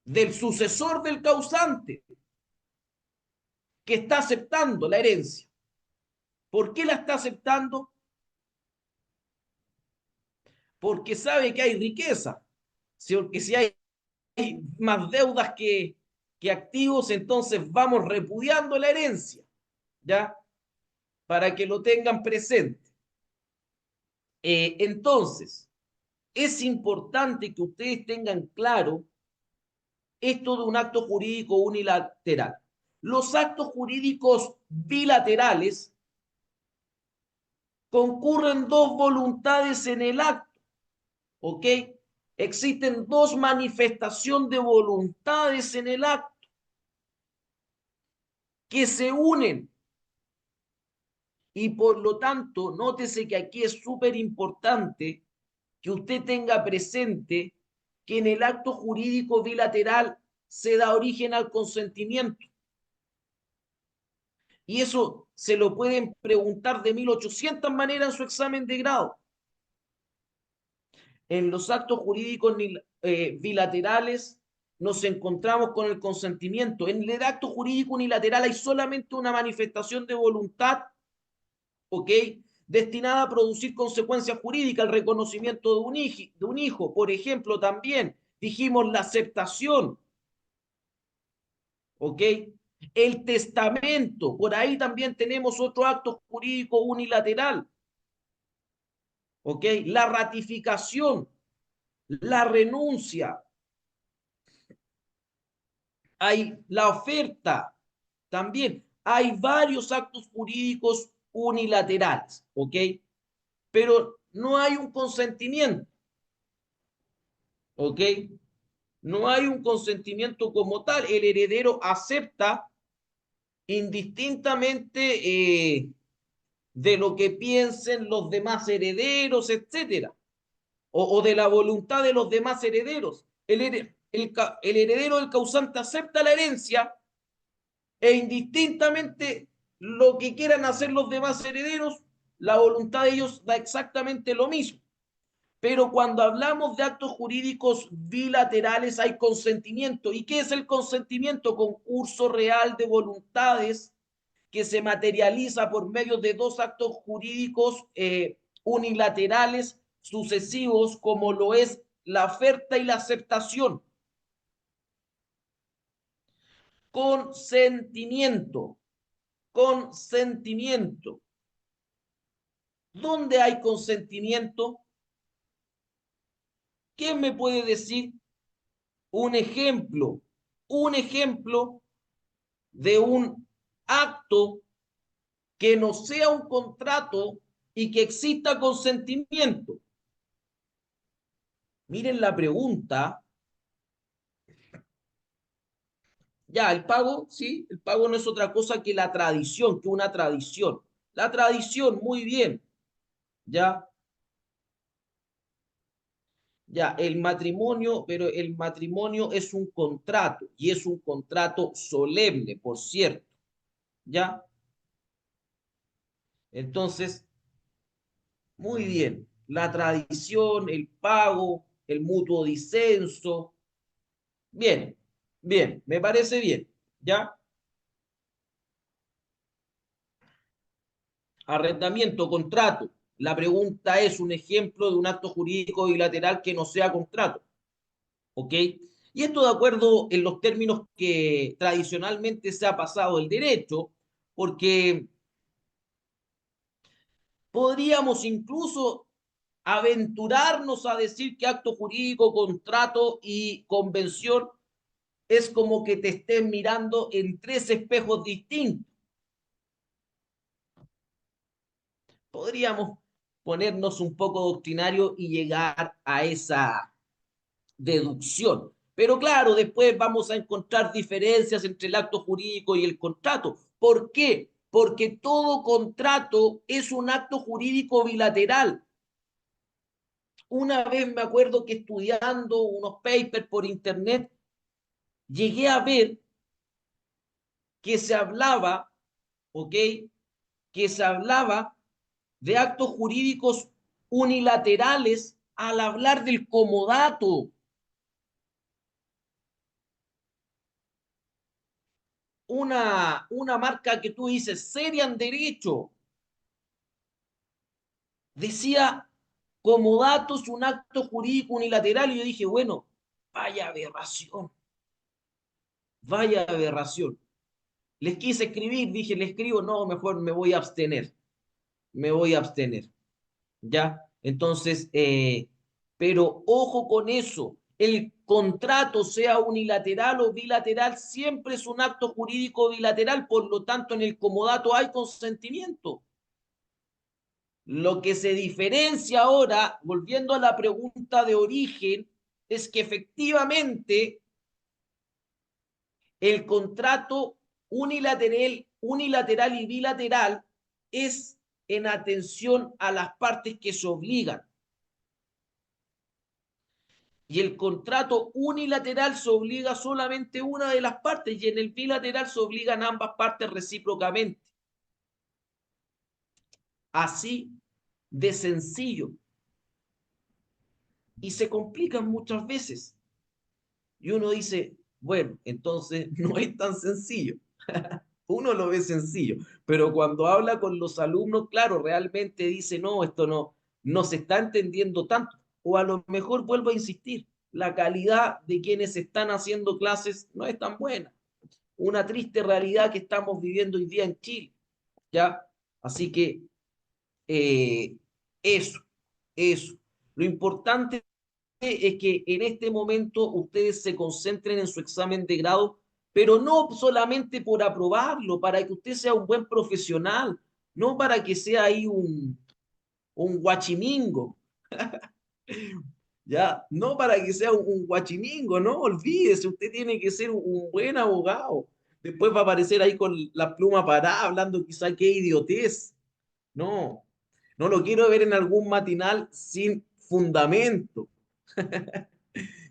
Del sucesor del causante, que está aceptando la herencia. ¿Por qué la está aceptando? Porque sabe que hay riqueza. Porque si hay más deudas que activos, entonces vamos repudiando la herencia, ¿ya? Para que lo tengan presente. Entonces, es importante que ustedes tengan claro esto de un acto jurídico unilateral. Los actos jurídicos bilaterales concurren dos voluntades en el acto, ¿ok? Existen dos manifestaciones de voluntades en el acto que se unen y por lo tanto, nótese que aquí es súper importante que usted tenga presente que en el acto jurídico bilateral se da origen al consentimiento. Y eso se lo pueden preguntar de 1800 maneras en su examen de grado. En los actos jurídicos bilaterales nos encontramos con el consentimiento. En el acto jurídico unilateral hay solamente una manifestación de voluntad, ¿ok? Destinada a producir consecuencias jurídicas, el reconocimiento de un hijo. Por ejemplo, también dijimos la aceptación, ¿ok? El testamento, por ahí también tenemos otro acto jurídico unilateral, ¿ok? La ratificación, la renuncia, hay la oferta, también hay varios actos jurídicos unilaterales, ¿ok? Pero no hay un consentimiento, ¿ok? No hay un consentimiento como tal. El heredero acepta indistintamente de lo que piensen los demás herederos, etcétera, o de la voluntad de los demás herederos. El heredero del causante acepta la herencia e indistintamente lo que quieran hacer los demás herederos, la voluntad de ellos da exactamente lo mismo. Pero cuando hablamos de actos jurídicos bilaterales hay consentimiento. ¿Y qué es el consentimiento? Concurso real de voluntades que se materializa por medio de dos actos jurídicos unilaterales sucesivos, como lo es la oferta y la aceptación. Consentimiento, consentimiento. ¿Dónde hay consentimiento? ¿Quién me puede decir un ejemplo? Un ejemplo de un acto que no sea un contrato y que exista consentimiento. Miren la pregunta. Ya, el pago, sí, el pago no es otra cosa que la tradición, que una tradición. La tradición, muy bien. Ya, ya, el matrimonio, pero el matrimonio es un contrato y es un contrato solemne, por cierto. Ya, entonces, muy bien. La tradición, el pago, el mutuo disenso. Bien, bien, me parece bien. ¿Ya? Arrendamiento, contrato. La pregunta es un ejemplo de un acto jurídico bilateral que no sea contrato. ¿Ok? Y esto de acuerdo en los términos que tradicionalmente se ha pasado el derecho, porque podríamos incluso aventurarnos a decir que acto jurídico, contrato y convención es como que te estén mirando en tres espejos distintos. Podríamos ponernos un poco doctrinario y llegar a esa deducción. Pero claro, después vamos a encontrar diferencias entre el acto jurídico y el contrato. ¿Por qué? Porque todo contrato es un acto jurídico bilateral. Una vez me acuerdo que estudiando unos papers por internet, llegué a ver que se hablaba, ¿ok? Que se hablaba de actos jurídicos unilaterales al hablar del comodato. Una marca que tú dices seria en derecho. Decía comodato es un acto jurídico unilateral y yo dije, bueno, vaya aberración, vaya aberración. Les quise escribir, dije, le escribo, no, mejor me voy a abstener, me voy a abstener, ¿ya? Entonces, Pero ojo con eso, el contrato, sea unilateral o bilateral, siempre es un acto jurídico bilateral, por lo tanto en el comodato hay consentimiento. Lo que se diferencia ahora, volviendo a la pregunta de origen, es que efectivamente el contrato unilateral y bilateral es en atención a las partes que se obligan. Y el contrato unilateral se obliga solamente una de las partes y en el bilateral se obligan ambas partes recíprocamente. Así de sencillo. Y se complican muchas veces. Y uno dice, bueno, entonces no es tan sencillo. Uno lo ve sencillo, pero cuando habla con los alumnos, claro, realmente dice, no, esto no se está entendiendo tanto. O a lo mejor vuelvo a insistir, la calidad de quienes están haciendo clases no es tan buena. Una triste realidad que estamos viviendo hoy día en Chile, ¿ya? Así que eh, eso, eso. Lo importante es que en este momento ustedes se concentren en su examen de grado, pero no solamente por aprobarlo, para que usted sea un buen profesional, no para que sea ahí un guachimingo, ya, no para que sea un guachimingo, no, olvídese, usted tiene que ser un buen abogado. Después va a aparecer ahí con la pluma parada, hablando quizá qué idiotez. No, no lo quiero ver en algún matinal sin fundamento.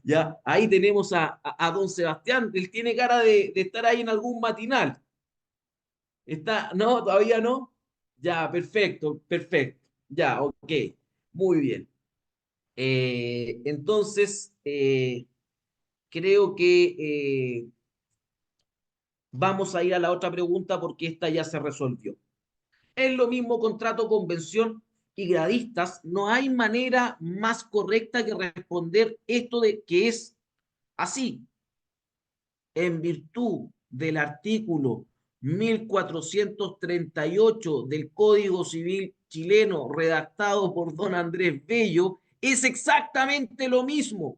Ya, ahí tenemos a don Sebastián, él tiene cara de estar ahí en algún matinal. ¿Está? ¿No? ¿Todavía no? Ya, perfecto, perfecto. Ya, ok. Muy bien. Entonces, creo que vamos a ir a la otra pregunta porque esta ya se resolvió. Es lo mismo contrato, convención y gradistas. No hay manera más correcta que responder esto de que es así. En virtud del artículo 1438 del Código Civil chileno, redactado por don Andrés Bello, es exactamente lo mismo.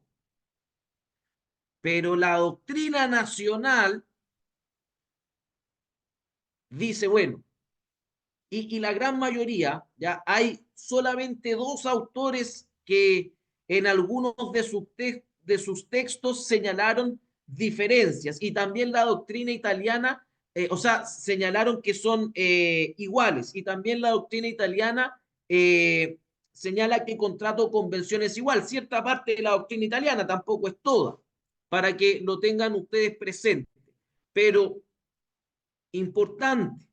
Pero la doctrina nacional dice, bueno, y la gran mayoría, ya hay solamente dos autores que en algunos de sus textos señalaron diferencias y también la doctrina italiana, o sea, señalaron que son iguales y también la doctrina italiana señala que contrato o convención es igual. Cierta parte de la doctrina italiana tampoco es toda, para que lo tengan ustedes presente. Pero importante,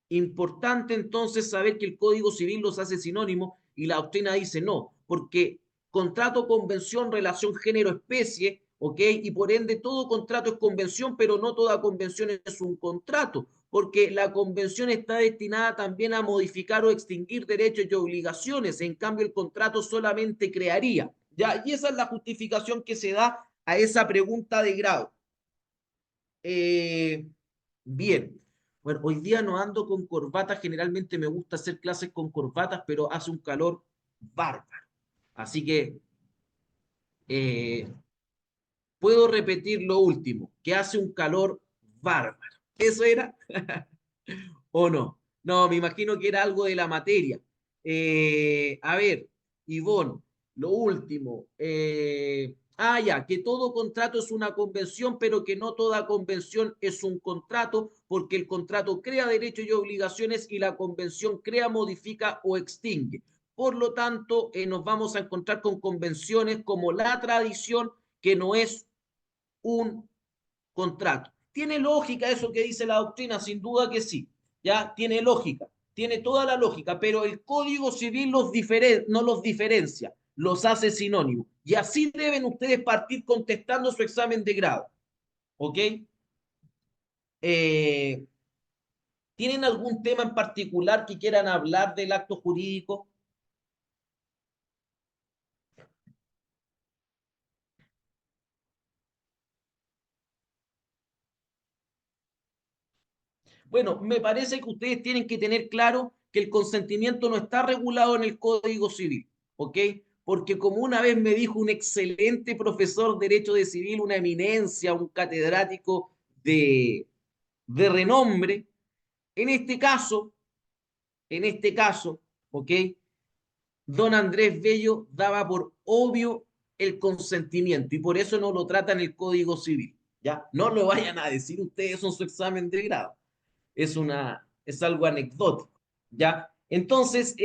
importante entonces saber que el Código Civil los hace sinónimos y la doctrina dice no, porque contrato, convención, relación género-especie, ¿ok? Y por ende todo contrato es convención, pero no toda convención es un contrato, porque la convención está destinada también a modificar o extinguir derechos y obligaciones, en cambio el contrato solamente crearía, ¿ya? Y esa es la justificación que se da a esa pregunta de grado. Eh, Bien. Bueno, hoy día no ando con corbata, generalmente me gusta hacer clases con corbatas, pero hace un calor bárbaro. Así que eh, puedo repetir lo último, que hace un calor bárbaro. ¿Eso era o no? No, me imagino que era algo de la materia. A ver, Ivonne, lo último. Ya, que todo contrato es una convención, pero que no toda convención es un contrato, porque el contrato crea derechos y obligaciones y la convención crea, modifica o extingue. Por lo tanto, nos vamos a encontrar con convenciones como la tradición, que no es un contrato. ¿Tiene lógica eso que dice la doctrina? Sin duda que sí. Ya tiene lógica, tiene toda la lógica, pero el Código Civil no los diferencia, los hace sinónimos. Y así deben ustedes partir contestando su examen de grado. ¿Ok? Eh, ¿Tienen algún tema en particular que quieran hablar del acto jurídico? Bueno, me parece que ustedes tienen que tener claro que el consentimiento no está regulado en el Código Civil, ¿ok? porque como una vez me dijo un excelente profesor de Derecho de Civil, una eminencia, un catedrático de, de renombre, en este caso, en este caso, ¿ok? Don Andrés Bello daba por obvio el consentimiento y por eso no lo trata en el Código Civil, ¿ya? No lo vayan a decir ustedes en su examen de grado. Es algo anecdótico, ¿ya? Entonces,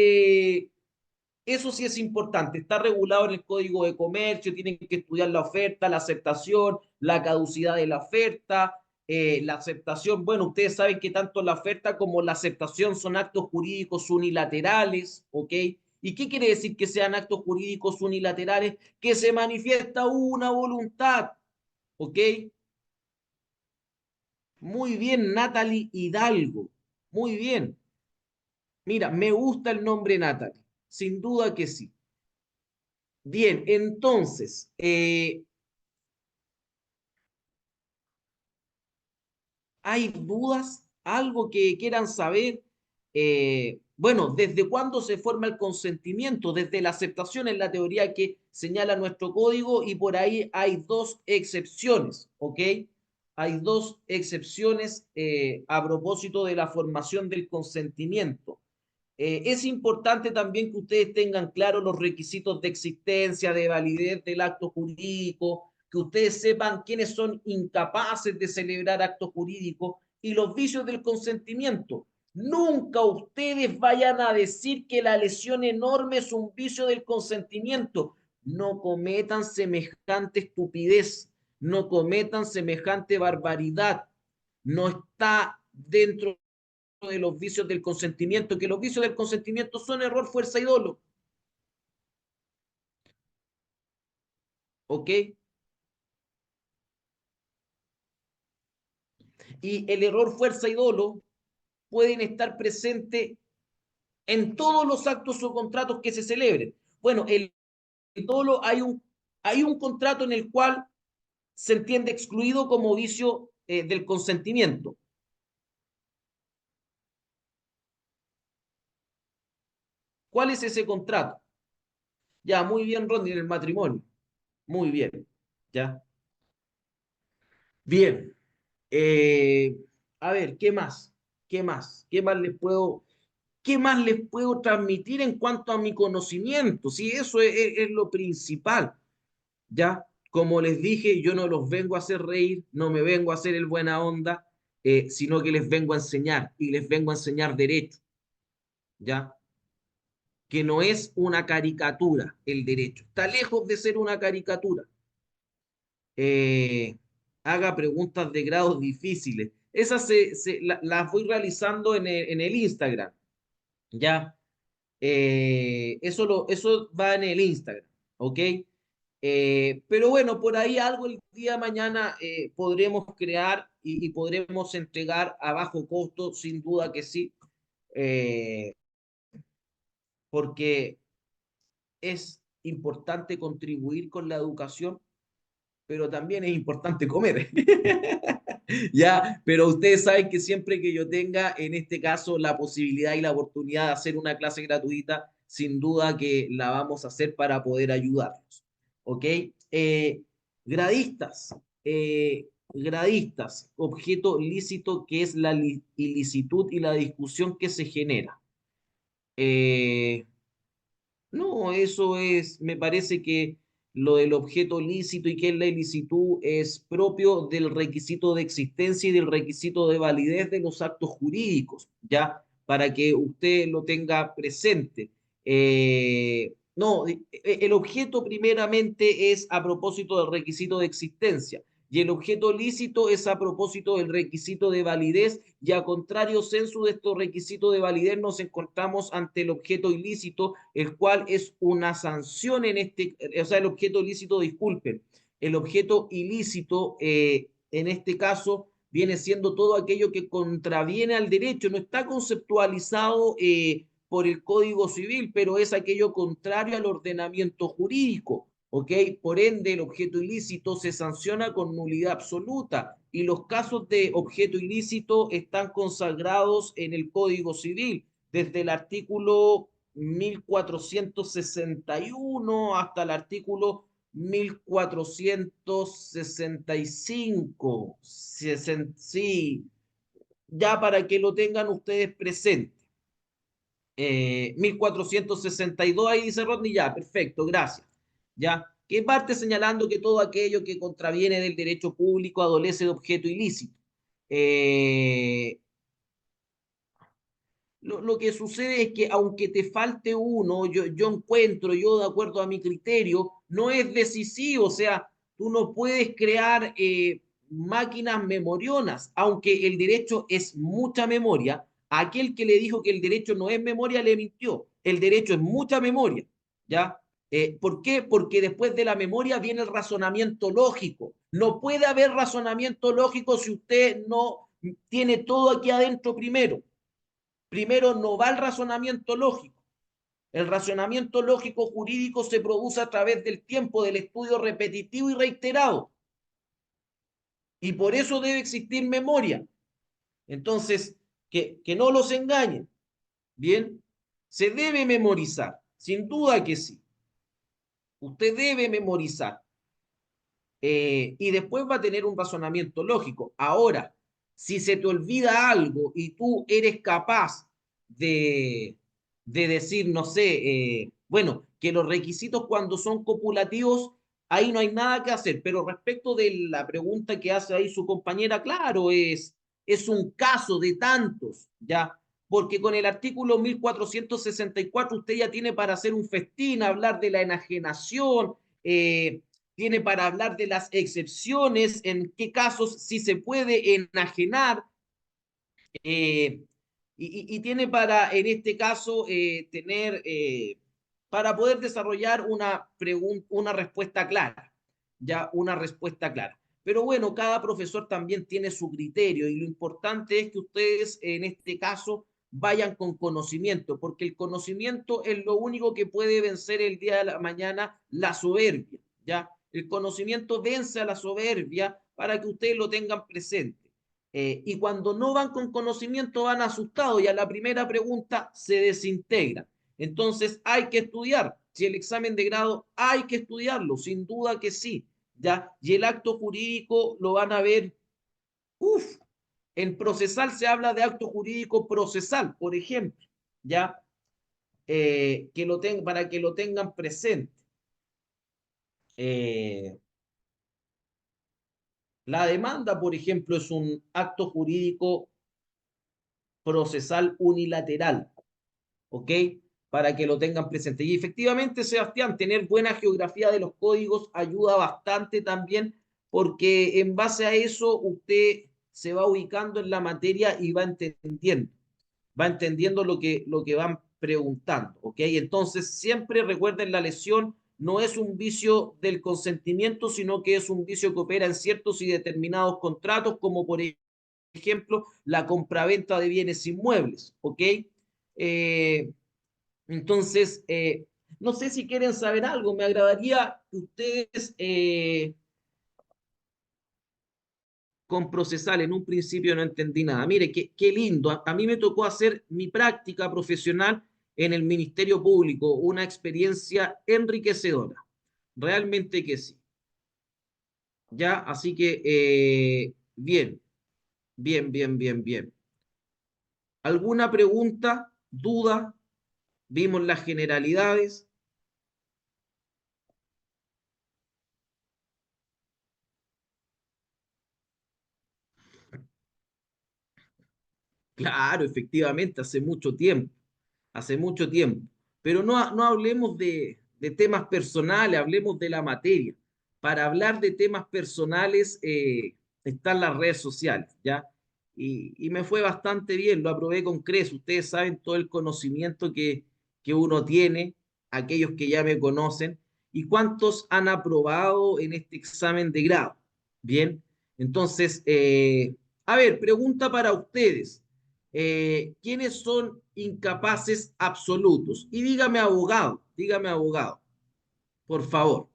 eso sí es importante, está regulado en el Código de Comercio, tienen que estudiar la oferta, la aceptación, la caducidad de la oferta, la aceptación, bueno, ustedes saben que tanto la oferta como la aceptación son actos jurídicos unilaterales, ¿ok? ¿Y qué quiere decir que sean actos jurídicos unilaterales? Que se manifiesta una voluntad, ¿ok? Muy bien, Natalie Hidalgo, muy bien. Mira, me gusta el nombre Natalie, sin duda que sí. Bien, entonces, ¿hay dudas? ¿Algo que quieran saber? Bueno, ¿desde cuándo se forma el consentimiento? Desde la aceptación en la teoría que señala nuestro código y por ahí hay dos excepciones, ¿ok? Hay dos excepciones a propósito de la formación del consentimiento. Es importante también que ustedes tengan claros los requisitos de existencia, de validez del acto jurídico, que ustedes sepan quiénes son incapaces de celebrar actos jurídicos y los vicios del consentimiento. Nunca ustedes vayan a decir que la lesión enorme es un vicio del consentimiento. No cometan semejante estupidez, no cometan semejante barbaridad. No está dentro de los vicios del consentimiento, que los vicios del consentimiento son error, fuerza y dolo. ¿Ok? Y el error, fuerza y dolo pueden estar presentes en todos los actos o contratos que se celebren. Bueno, el dolo hay un contrato en el cual se entiende excluido como vicio del consentimiento. ¿Cuál es ese contrato? Ya, muy bien, Ronnie, en el matrimonio. Muy bien, ya. Bien. Eh, a ver, ¿qué más? ¿Qué más? ¿Qué más les puedo transmitir en cuanto a mi conocimiento? Sí, eso es lo principal, ¿ya? Como les dije, yo no los vengo a hacer reír, no me vengo a hacer el buena onda, sino que les vengo a enseñar y les vengo a enseñar derecho, ¿ya? Que no es una caricatura el derecho, está lejos de ser una caricatura. Eh, haga preguntas de grados difíciles. Esas las voy realizando en el Instagram, ¿ya? Eso va en el Instagram, ¿ok? Pero bueno, por ahí algo el día de mañana podremos crear y podremos entregar a bajo costo, sin duda que sí, eh, porque es importante contribuir con la educación, pero también es importante comer. Ya, pero ustedes saben que siempre que yo tenga, en este caso, la posibilidad y la oportunidad de hacer una clase gratuita, sin duda que la vamos a hacer para poder ayudarlos. ¿Ok? Eh, gradistas, gradistas, objeto lícito que es la ilicitud y la discusión que se genera. Eh, no, eso es, me parece que lo del objeto lícito y qué es la ilicitud es propio del requisito de existencia y del requisito de validez de los actos jurídicos, ¿ya? Para que usted lo tenga presente. No, el objeto primeramente es a propósito del requisito de existencia y el objeto lícito es a propósito del requisito de validez y a contrario censo de estos requisitos de validez nos encontramos ante el objeto ilícito, el cual es una sanción en este, o sea, el objeto ilícito, disculpen, el objeto ilícito en este caso viene siendo todo aquello que contraviene al derecho, no está conceptualizado por el Código Civil, pero es aquello contrario al ordenamiento jurídico. ¿Ok? Por ende, el objeto ilícito se sanciona con nulidad absoluta y los casos de objeto ilícito están consagrados en el Código Civil, desde el artículo 1461 hasta el artículo 1465. Sí, ya para que lo tengan ustedes presente. 1462, ahí dice Rodney, ya, perfecto, gracias. Ya, que parte señalando que todo aquello que contraviene del derecho público adolece de objeto ilícito. Eh, lo que sucede es que aunque te falte uno, yo encuentro, yo de acuerdo a mi criterio, no es decisivo, o sea, tú no puedes crear máquinas memorionas, aunque el derecho es mucha memoria. Aquel que le dijo que el derecho no es memoria le mintió, el derecho es mucha memoria, ¿ya? ¿Por qué? Porque después de la memoria viene el razonamiento lógico. No puede haber razonamiento lógico si usted no tiene todo aquí adentro primero. Primero no va el razonamiento lógico. El razonamiento lógico jurídico se produce a través del tiempo, del estudio repetitivo y reiterado. Y por eso debe existir memoria. Entonces, que no los engañen. Bien, se debe memorizar, sin duda que sí. Usted debe memorizar. Y después va a tener un razonamiento lógico. Ahora, si se te olvida algo y tú eres capaz de, de decir, no sé, bueno, que los requisitos cuando son copulativos, ahí no hay nada que hacer, pero respecto de la pregunta que hace ahí su compañera, claro, es un caso de tantos, ¿ya? Porque con el artículo 1464 usted ya tiene para hacer un festín, hablar de la enajenación, tiene para hablar de las excepciones, en qué casos sí se puede enajenar, eh, y tiene para, en este caso, tener, para poder desarrollar una pregunta, una respuesta clara, ya una respuesta clara. Pero bueno, cada profesor también tiene su criterio y lo importante es que ustedes, en este caso, vayan con conocimiento, porque el conocimiento es lo único que puede vencer el día de la mañana la soberbia, ¿ya? El conocimiento vence a la soberbia para que ustedes lo tengan presente. Y cuando no van con conocimiento van asustados y a la primera pregunta se desintegran. Entonces hay que estudiar. Si el examen de grado hay que estudiarlo, sin duda que sí. ¿Ya? Y el acto jurídico lo van a ver. Uf, en procesal se habla de acto jurídico procesal, por ejemplo. ¿Ya? Para que lo tengan presente. Eh, la demanda, por ejemplo, es un acto jurídico procesal unilateral. ¿Ok? Para que lo tengan presente. Y efectivamente, Sebastián, tener buena geografía de los códigos ayuda bastante también, porque en base a eso usted se va ubicando en la materia y va entendiendo lo que van preguntando, ¿ok? Entonces, siempre recuerden la lesión no es un vicio del consentimiento, sino que es un vicio que opera en ciertos y determinados contratos, como por ejemplo la compraventa de bienes inmuebles, ¿ok? Eh, entonces, no sé si quieren saber algo, me agradaría que ustedes con procesal, en un principio no entendí nada. Mire, qué lindo, a mí me tocó hacer mi práctica profesional en el Ministerio Público, una experiencia enriquecedora, realmente que sí. Ya, así que, bien, bien. ¿Alguna pregunta, duda? Vimos las generalidades. Claro, efectivamente, hace mucho tiempo. Pero no hablemos de temas personales, hablemos de la materia. Para hablar de temas personales están las redes sociales, ¿ya? Y me fue bastante bien, lo aprobé con creces. Ustedes saben todo el conocimiento que uno tiene, aquellos que ya me conocen, y cuántos han aprobado en este examen de grado. Bien, entonces, a ver, pregunta para ustedes. ¿Quiénes son incapaces absolutos? Y dígame abogado, por favor.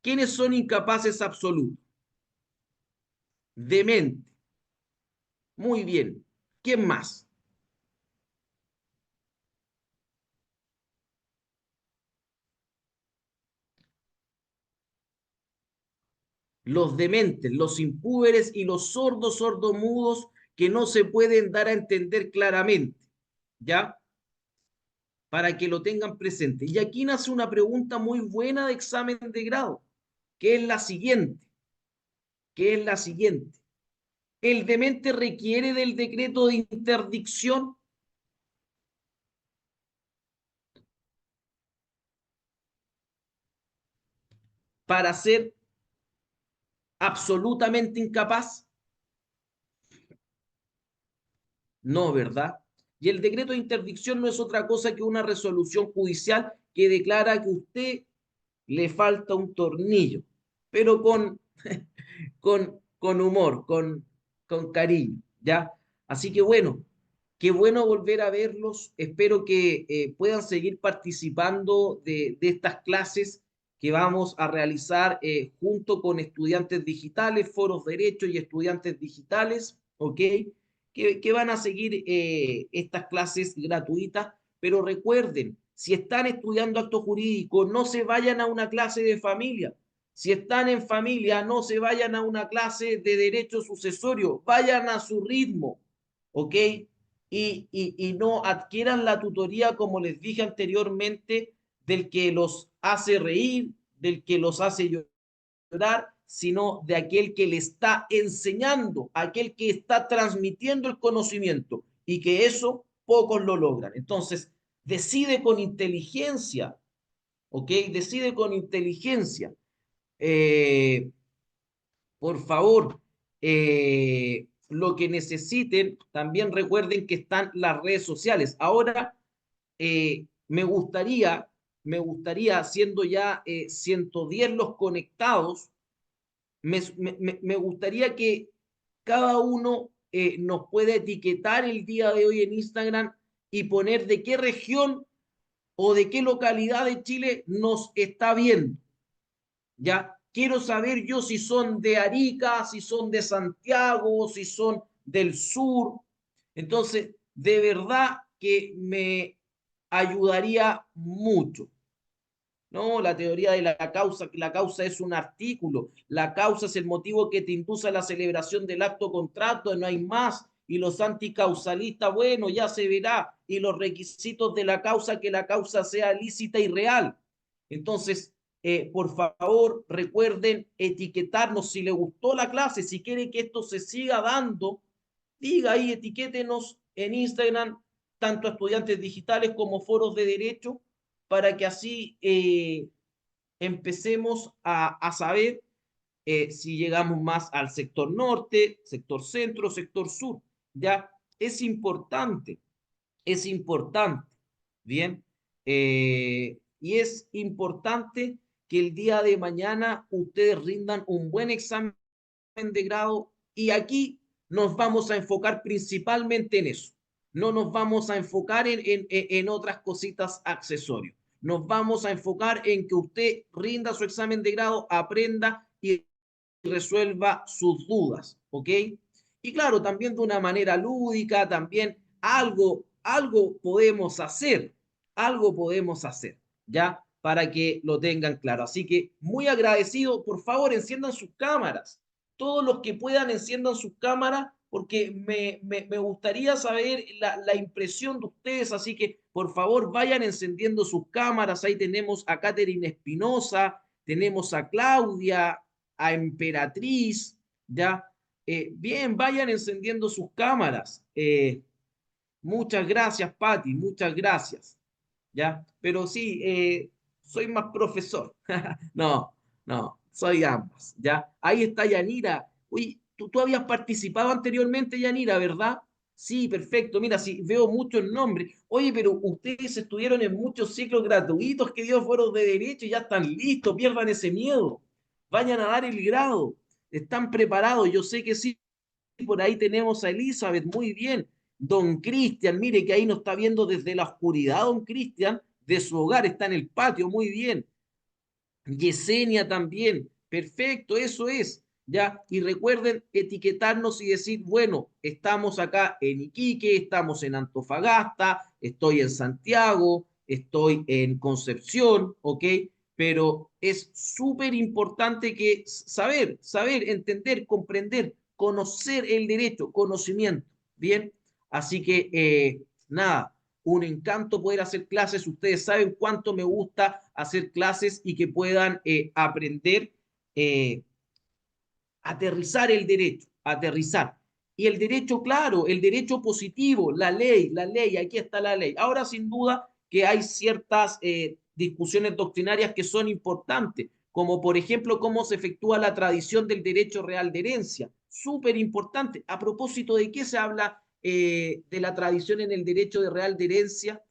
¿Quiénes son incapaces absolutos? Demente. Muy bien. ¿Quién más? los dementes, los impúberes y los sordos, sordomudos que no se pueden dar a entender claramente, ¿ya? Para que lo tengan presente. Y aquí nace una pregunta muy buena de examen de grado, que es la siguiente, que es la siguiente. ¿El demente requiere del decreto de interdicción para ser absolutamente incapaz? No, ¿verdad? Y el decreto de interdicción no es otra cosa que una resolución judicial que declara que a usted le falta un tornillo, pero con humor, con cariño, ¿ya? Así que bueno, qué bueno volver a verlos. Espero que puedan seguir participando de estas clases que vamos a realizar junto con estudiantes digitales, foros derechos y estudiantes digitales, ¿ok? Que van a seguir estas clases gratuitas, pero recuerden, si están estudiando acto jurídico, no se vayan a una clase de familia. Si están en familia, no se vayan a una clase de derecho sucesorio, vayan a su ritmo, ¿ok? Y no adquieran la tutoría, como les dije anteriormente, del que los hace reír, del que los hace llorar, sino de aquel que le está enseñando, aquel que está transmitiendo el conocimiento y que eso pocos lo logran. Entonces, decide con inteligencia, ¿ok? Decide con inteligencia. Eh, por favor, lo que necesiten, también recuerden que están las redes sociales. Ahora, siendo ya 110 los conectados, me gustaría que cada uno nos pueda etiquetar el día de hoy en Instagram y poner de qué región o de qué localidad de Chile nos está viendo. Ya quiero saber yo si son de Arica, si son de Santiago, si son del sur. Entonces, de verdad que me ayudaría mucho. No, la teoría de la causa es un artículo, la causa es el motivo que te induce a la celebración del acto contrato, no hay más, y los anticausalistas, bueno, ya se verá, y los requisitos de la causa, que la causa sea lícita y real. Entonces, por favor, recuerden etiquetarnos si les gustó la clase, si quieren que esto se siga dando, diga ahí, etiquétenos en Instagram, tanto a estudiantes digitales como foros de derecho, para que así empecemos a saber si llegamos más al sector norte, sector centro, sector sur. Ya es importante, bien, y es importante que el día de mañana ustedes rindan un buen examen de grado y aquí nos vamos a enfocar principalmente en eso. No nos vamos a enfocar en otras cositas accesorios. Nos vamos a enfocar en que usted rinda su examen de grado, aprenda y resuelva sus dudas, ¿ok? Y claro, también de una manera lúdica, también algo podemos hacer, ¿ya? Para que lo tengan claro. Así que muy agradecido, por favor, enciendan sus cámaras. Todos los que puedan enciendan sus cámaras porque me gustaría saber la impresión de ustedes, así que por favor vayan encendiendo sus cámaras. Ahí tenemos a Catherine Espinosa, tenemos a Claudia, a Emperatriz, ¿ya? Bien, vayan encendiendo sus cámaras. Muchas gracias, Patti, muchas gracias, ¿ya? Pero sí, soy más profesor. No, no, soy ambas, ¿ya? Ahí está Yanira. Uy, tú habías participado anteriormente, Yanira, ¿verdad? Sí, perfecto. Mira, sí, veo muchos nombres. Oye, pero ustedes estuvieron en muchos ciclos gratuitos que dio fueron de derecho y ya están listos. Pierdan ese miedo. Vayan a dar el grado. Están preparados. Yo sé que sí. Por ahí tenemos a Elizabeth. Muy bien. Don Cristian, mire que ahí nos está viendo desde la oscuridad, don Cristian, de su hogar. Está en el patio. Muy bien. Yesenia también. Perfecto, eso es. ¿Ya? Y recuerden etiquetarnos y decir, bueno, estamos acá en Iquique, estamos en Antofagasta, estoy en Santiago, estoy en Concepción, ¿ok? pero es súper importante que saber, entender, comprender, conocer el derecho, conocimiento, ¿bien? Así que, nada, un encanto poder hacer clases. Ustedes saben cuánto me gusta hacer clases y que puedan aprender, eh, aterrizar el derecho, aterrizar. Y el derecho, claro, el derecho positivo, la ley, aquí está la ley. Ahora, sin duda, que hay ciertas discusiones doctrinarias que son importantes, como por ejemplo cómo se efectúa la tradición del derecho real de herencia. Súper importante. A propósito de qué se habla de la tradición en el derecho de real de herencia.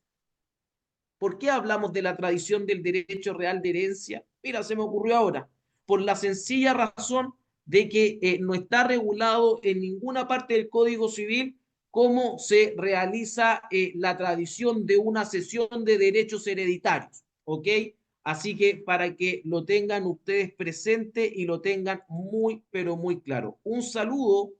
¿Por qué hablamos de la tradición del derecho real de herencia? Mira, se me ocurrió ahora. Por la sencilla razón de que no está regulado en ninguna parte del Código Civil cómo se realiza la tradición de una cesión de derechos hereditarios. ¿Ok? Así que para que lo tengan ustedes presente y lo tengan muy, pero muy claro. Un saludo.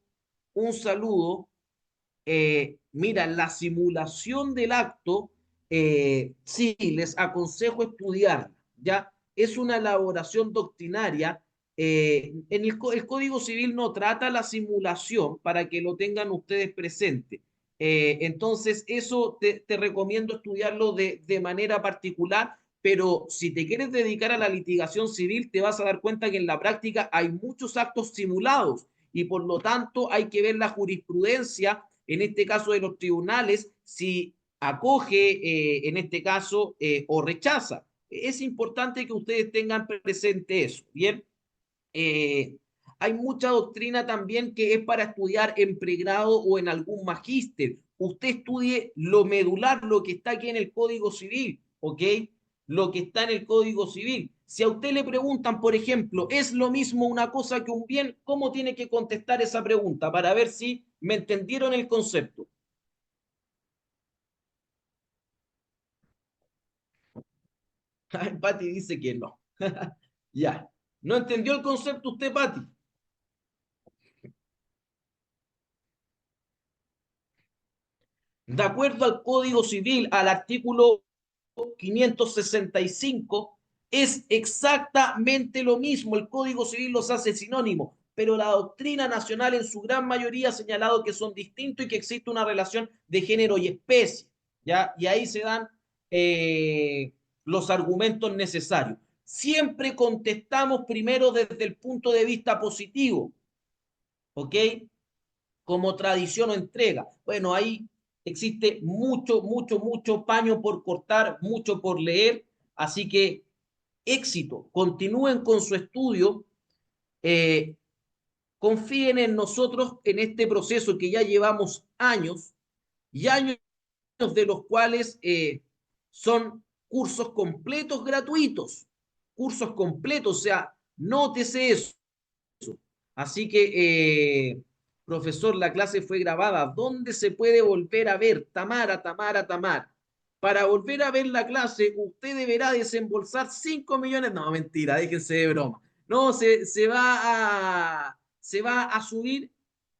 Mira, la simulación del acto, sí, les aconsejo estudiarla, ¿ya? Es una elaboración doctrinaria. El Código Civil no trata la simulación para que lo tengan ustedes presente. Entonces, eso te recomiendo estudiarlo de manera particular, pero si te quieres dedicar a la litigación civil, te vas a dar cuenta que en la práctica hay muchos actos simulados y por lo tanto hay que ver la jurisprudencia en este caso de los tribunales, si acoge, en este caso, o rechaza. Es importante que ustedes tengan presente eso, ¿bien? Eh, hay mucha doctrina también que es para estudiar en pregrado o en algún magíster. Usted estudie lo medular, lo que está aquí en el Código Civil, ¿ok? Lo que está en el Código Civil. Si a usted le preguntan, por ejemplo, ¿es lo mismo una cosa que un bien? ¿Cómo tiene que contestar esa pregunta para ver si me entendieron el concepto? Pati dice que no. Ya. ¿No entendió el concepto usted, Pati? De acuerdo al Código Civil, al artículo 565, es exactamente lo mismo. El Código Civil los hace sinónimos, pero la doctrina nacional en su gran mayoría ha señalado que son distintos y que existe una relación de género y especie. ¿Ya? Y ahí se dan los argumentos necesarios. Siempre contestamos primero desde el punto de vista positivo, ¿ok? Como tradición o entrega. Bueno, ahí existe mucho paño por cortar, mucho por leer, así que éxito, continúen con su estudio, eh, confíen en nosotros en este proceso que ya llevamos años y años de los cuales son cursos completos gratuitos, cursos completos, o sea, nótese eso. Así que, profesor, la clase fue grabada. ¿Dónde se puede volver a ver? Tamara. Para volver a ver la clase, usted deberá desembolsar 5 millones. No, mentira, déjense de broma. No, se va a subir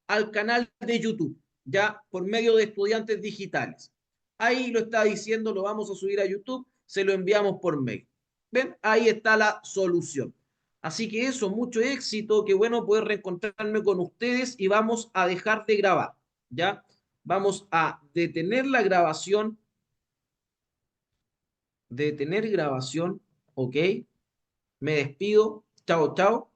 al canal de YouTube, ya por medio de estudiantes digitales. Ahí lo está diciendo, lo vamos a subir a YouTube, se lo enviamos por mail. ¿Ven? Ahí está la solución. Así que eso, mucho éxito, qué bueno poder reencontrarme con ustedes y vamos a dejar de grabar, ¿ya? Vamos a detener grabación, ¿ok? Me despido, chao, chao.